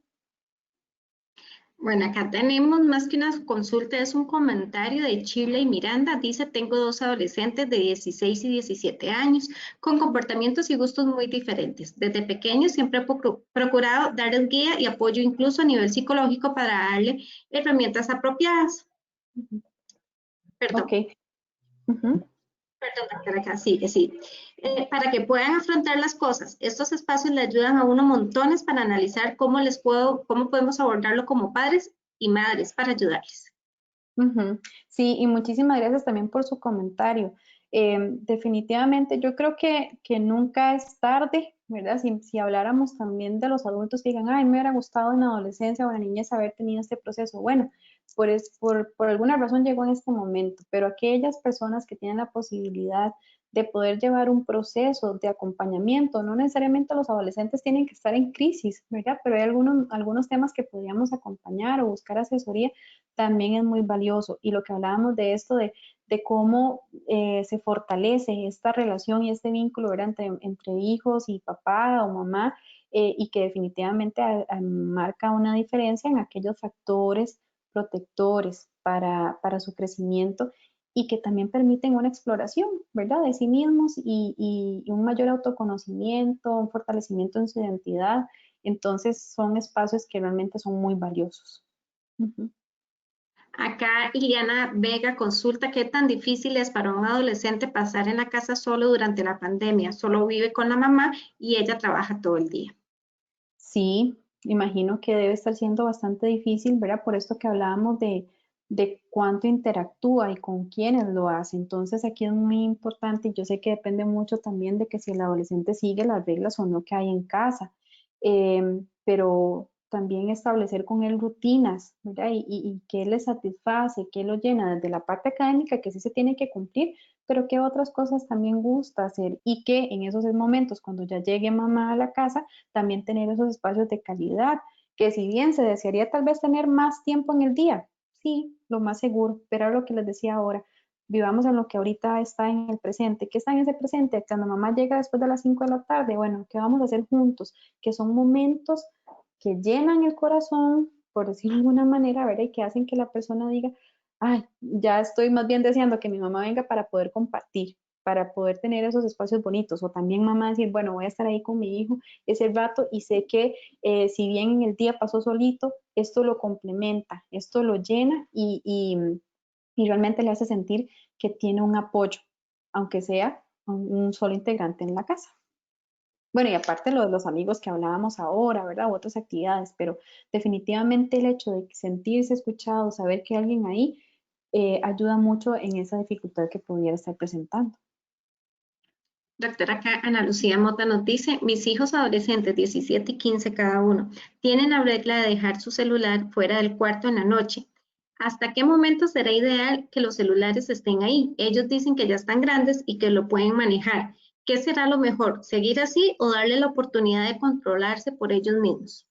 A: Bueno, acá tenemos más que una consulta, es un comentario de Chile y Miranda. Dice, tengo 2 adolescentes de 16 y 17 años con comportamientos y gustos muy diferentes. Desde pequeños siempre he procurado darles guía y apoyo incluso a nivel psicológico para darle herramientas apropiadas. Perdón.
B: Ok. Uh -huh.
A: Perdón, doctora, acá sigue, sí. Para que puedan afrontar las cosas, estos espacios le ayudan a uno montones para analizar cómo podemos abordarlo como padres y madres para ayudarles.
B: Ujú. Sí, y muchísimas gracias también por su comentario. Definitivamente, yo creo que nunca es tarde, ¿verdad? Si habláramos también de los adultos que digan, ay, me hubiera gustado en la adolescencia o en la niñez haber tenido este proceso. Bueno, por alguna razón llegó en este momento, pero aquellas personas que tienen la posibilidad de poder llevar un proceso de acompañamiento, no necesariamente los adolescentes tienen que estar en crisis, ¿verdad? Pero hay algunos temas que podríamos acompañar o buscar asesoría también es muy valioso. Y lo que hablábamos de esto, de cómo se fortalece esta relación y este vínculo, ¿verdad? Entre hijos y papá o mamá, y que definitivamente marca una diferencia en aquellos factores protectores para su crecimiento y que también permiten una exploración, ¿verdad? De sí mismos y un mayor autoconocimiento, un fortalecimiento en su identidad. Entonces son espacios que realmente son muy valiosos. Ujú.
A: Acá Iliana Vega consulta qué tan difícil es para un adolescente pasar en la casa solo durante la pandemia. Solo vive con la mamá y ella trabaja todo el día.
B: Sí, imagino que debe estar siendo bastante difícil, ¿verdad? Por esto que hablábamos de cuánto interactúa y con quiénes lo hace. Entonces aquí es muy importante y yo sé que depende mucho también de que si el adolescente sigue las reglas o no que hay en casa. Pero también establecer con él rutinas, ¿verdad? Y qué le satisface, qué lo llena desde la parte académica que sí se tiene que cumplir, pero qué otras cosas también gusta hacer y que en esos momentos, cuando ya llegue mamá a la casa, también tener esos espacios de calidad, que si bien se desearía tal vez tener más tiempo en el día, sí, lo más seguro, pero era lo que les decía ahora, vivamos en lo que ahorita está en el presente. ¿Qué está en ese presente? Cuando mamá llega después de las 5 de la tarde, bueno, ¿qué vamos a hacer juntos? Que son momentos que llenan el corazón, por decirlo de alguna manera, ¿verdad? Y que hacen que la persona diga, ay, ya estoy más bien deseando que mi mamá venga para poder compartir, para poder tener esos espacios bonitos. O también mamá decir, bueno, voy a estar ahí con mi hijo ese rato y sé que si bien en el día pasó solito, esto lo complementa, esto lo llena y realmente le hace sentir que tiene un apoyo, aunque sea un solo integrante en la casa. Bueno, y aparte lo de los amigos que hablábamos ahora, ¿verdad? U otras actividades, pero definitivamente el hecho de sentirse escuchado, saber que hay alguien ahí, ayuda mucho en esa dificultad que pudiera estar presentando.
A: Doctora, acá Ana Lucía Mota nos dice, mis hijos adolescentes, 17 y 15 cada uno, tienen la regla de dejar su celular fuera del cuarto en la noche. ¿Hasta qué momento será ideal que los celulares estén ahí? Ellos dicen que ya están grandes y que lo pueden manejar. ¿Qué será lo mejor? ¿Seguir así o darle la oportunidad de controlarse por ellos mismos?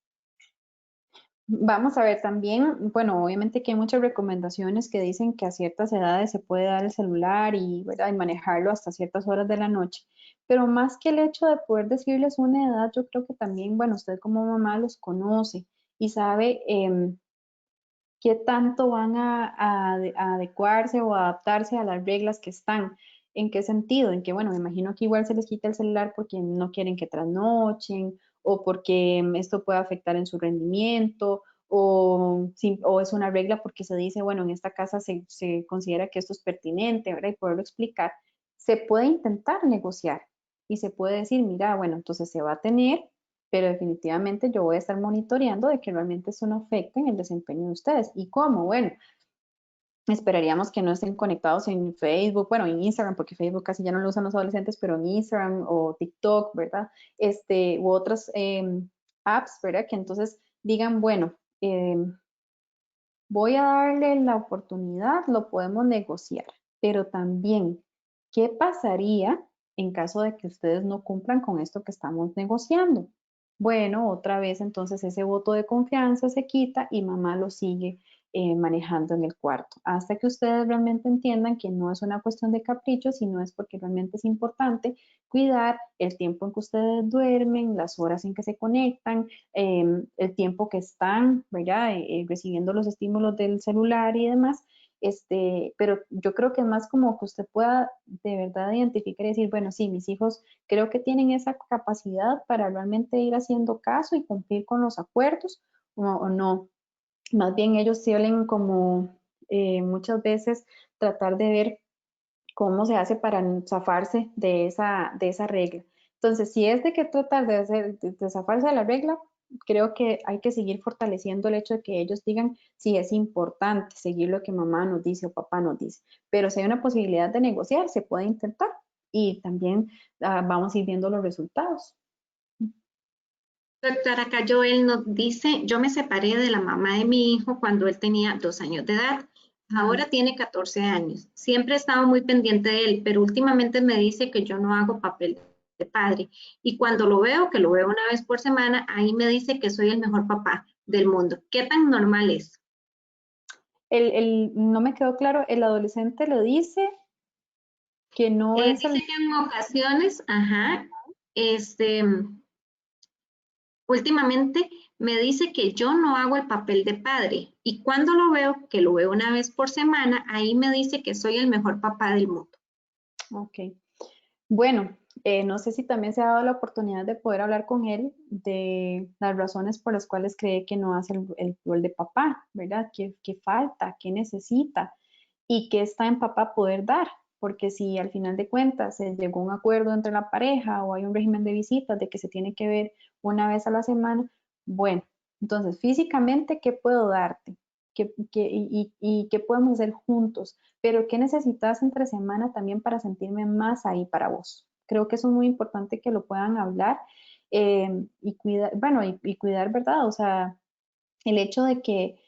B: Vamos a ver también, bueno, obviamente que hay muchas recomendaciones que dicen que a ciertas edades se puede dar el celular y, ¿verdad? Y manejarlo hasta ciertas horas de la noche, pero más que el hecho de poder decirles una edad, yo creo que también, bueno, usted como mamá los conoce y sabe qué tanto van a adecuarse o adaptarse a las reglas que están. ¿En qué sentido? En que, bueno, me imagino que igual se les quita el celular porque no quieren que trasnochen o porque esto puede afectar en su rendimiento o es una regla porque se dice, bueno, en esta casa se considera que esto es pertinente, ¿verdad? Y poderlo explicar. Se puede intentar negociar y se puede decir, mira, bueno, entonces se va a tener, pero definitivamente yo voy a estar monitoreando de que realmente eso no afecte en el desempeño de ustedes. ¿Y cómo? Bueno, esperaríamos que no estén conectados en Facebook, bueno, en Instagram, porque Facebook casi ya no lo usan los adolescentes, pero en Instagram o TikTok, ¿verdad? U otras apps, ¿verdad? Que entonces digan, bueno, voy a darle la oportunidad, lo podemos negociar, pero también, ¿qué pasaría en caso de que ustedes no cumplan con esto que estamos negociando? Bueno, otra vez entonces ese voto de confianza se quita y mamá lo sigue manejando en el cuarto, hasta que ustedes realmente entiendan que no es una cuestión de capricho, sino es porque realmente es importante cuidar el tiempo en que ustedes duermen, las horas en que se conectan, el tiempo que están, ¿verdad? Recibiendo los estímulos del celular y demás. Pero yo creo que es más como que usted pueda de verdad identificar y decir, bueno, sí, mis hijos creo que tienen esa capacidad para realmente ir haciendo caso y cumplir con los acuerdos o no. Más bien ellos suelen como muchas veces tratar de ver cómo se hace para zafarse de esa regla. Entonces, si es de que tratar de zafarse de la regla, creo que hay que seguir fortaleciendo el hecho de que ellos digan si es importante seguir lo que mamá nos dice o papá nos dice. Pero si hay una posibilidad de negociar, se puede intentar y también vamos a ir viendo los resultados.
A: Doctora, acá Joel nos dice, yo me separé de la mamá de mi hijo cuando él tenía 2 años de edad. Ahora tiene 14 años. Siempre he estado muy pendiente de él, pero últimamente me dice que yo no hago papel de padre. Y cuando lo veo, que lo veo una vez por semana, ahí me dice que soy el mejor papá del mundo. ¿Qué tan normal es?
B: No me quedó claro, el adolescente le dice que no es
A: Dice que en ocasiones, últimamente me dice que yo no hago el papel de padre y cuando lo veo, que lo veo una vez por semana, ahí me dice que soy el mejor papá del mundo.
B: Ok. Bueno, no sé si también se ha dado la oportunidad de poder hablar con él de las razones por las cuales cree que no hace el rol de papá, ¿verdad? ¿Qué falta? ¿Qué necesita? ¿Y qué está en papá poder dar? Porque si al final de cuentas se llegó a un acuerdo entre la pareja o hay un régimen de visitas de que se tiene que ver una vez a la semana, bueno, entonces físicamente, ¿qué puedo darte? ¿Y qué podemos hacer juntos? Pero ¿qué necesitas entre semana también para sentirme más ahí para vos? Creo que eso es muy importante que lo puedan hablar y cuidar, bueno, y cuidar, ¿verdad? O sea, el hecho de que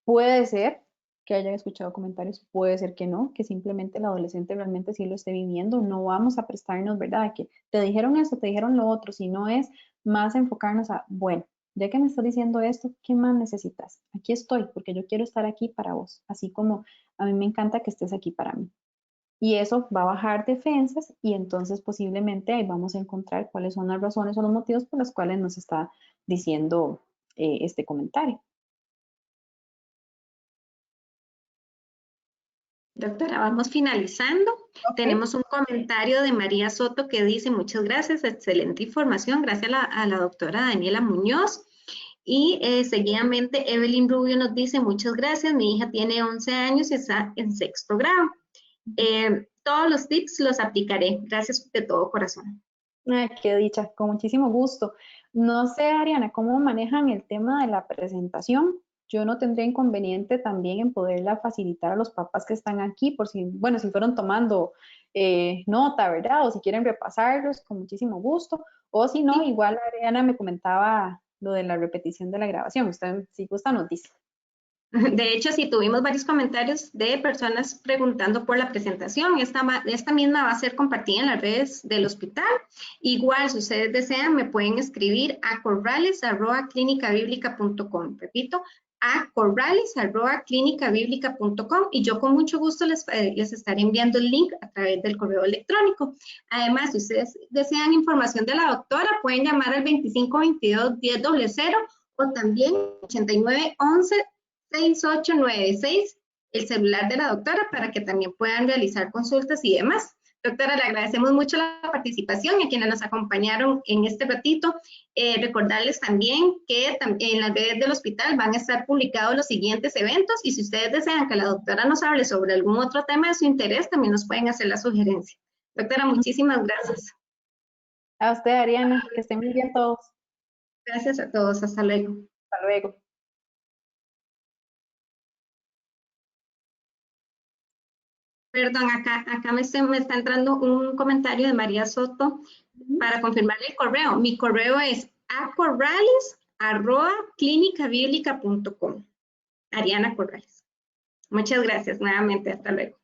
B: puede ser que hayan escuchado comentarios, puede ser que no, que simplemente el adolescente realmente sí lo esté viviendo, no vamos a prestarnos, ¿verdad? Que te dijeron eso, te dijeron lo otro, si no es más enfocarnos a, bueno, ya que me estás diciendo esto, ¿qué más necesitas? Aquí estoy, porque yo quiero estar aquí para vos, así como a mí me encanta que estés aquí para mí. Y eso va a bajar defensas y entonces posiblemente ahí vamos a encontrar cuáles son las razones o los motivos por los cuales nos está diciendo este comentario.
A: Doctora, vamos finalizando.
B: Ok.
A: Tenemos un comentario de María Soto que dice, muchas gracias, excelente información, gracias a la doctora Daniela Muñoz. Y seguidamente Evelyn Rubio nos dice, muchas gracias, mi hija tiene 11 años y está en 6º grado. Todos los tips los aplicaré, gracias de todo corazón.
B: Ay, qué dicha, con muchísimo gusto. No sé, Ariana, cómo manejan el tema de la presentación. Yo no tendría inconveniente también en poderla facilitar a los papás que están aquí, por si, bueno, si fueron tomando nota, ¿verdad? O si quieren repasarlos, con muchísimo gusto. O si no,
A: Sí.
B: igual Ariana me comentaba lo de la repetición de la grabación. Usted, si gusta, nos dice.
A: De hecho, sí tuvimos varios comentarios de personas preguntando por la presentación. Esta misma va a ser compartida en las redes del hospital. Igual, si ustedes desean, me pueden escribir a corrales@clinicabiblica.com. Repito, a corrales@clinicabiblica.com y yo con mucho gusto les estaré enviando el link a través del correo electrónico. Además, si ustedes desean información de la doctora, pueden llamar al 2522-1000 o también 8911-6896, el celular de la doctora, para que también puedan realizar consultas y demás. Doctora, le agradecemos mucho la participación y a quienes nos acompañaron en este ratito. Recordarles también que en las redes del hospital van a estar publicados los siguientes eventos y si ustedes desean que la doctora nos hable sobre algún otro tema de su interés, también nos pueden hacer la sugerencia. Doctora, muchísimas gracias.
B: A usted, Ariana, que estén muy bien todos.
A: Gracias a todos. Hasta luego.
B: Hasta luego.
A: Perdón, acá me está entrando un comentario de María Soto para confirmarle el correo. Mi correo es acorrales@clinicabiblica.com. Ariana Corrales. Muchas gracias nuevamente. Hasta luego.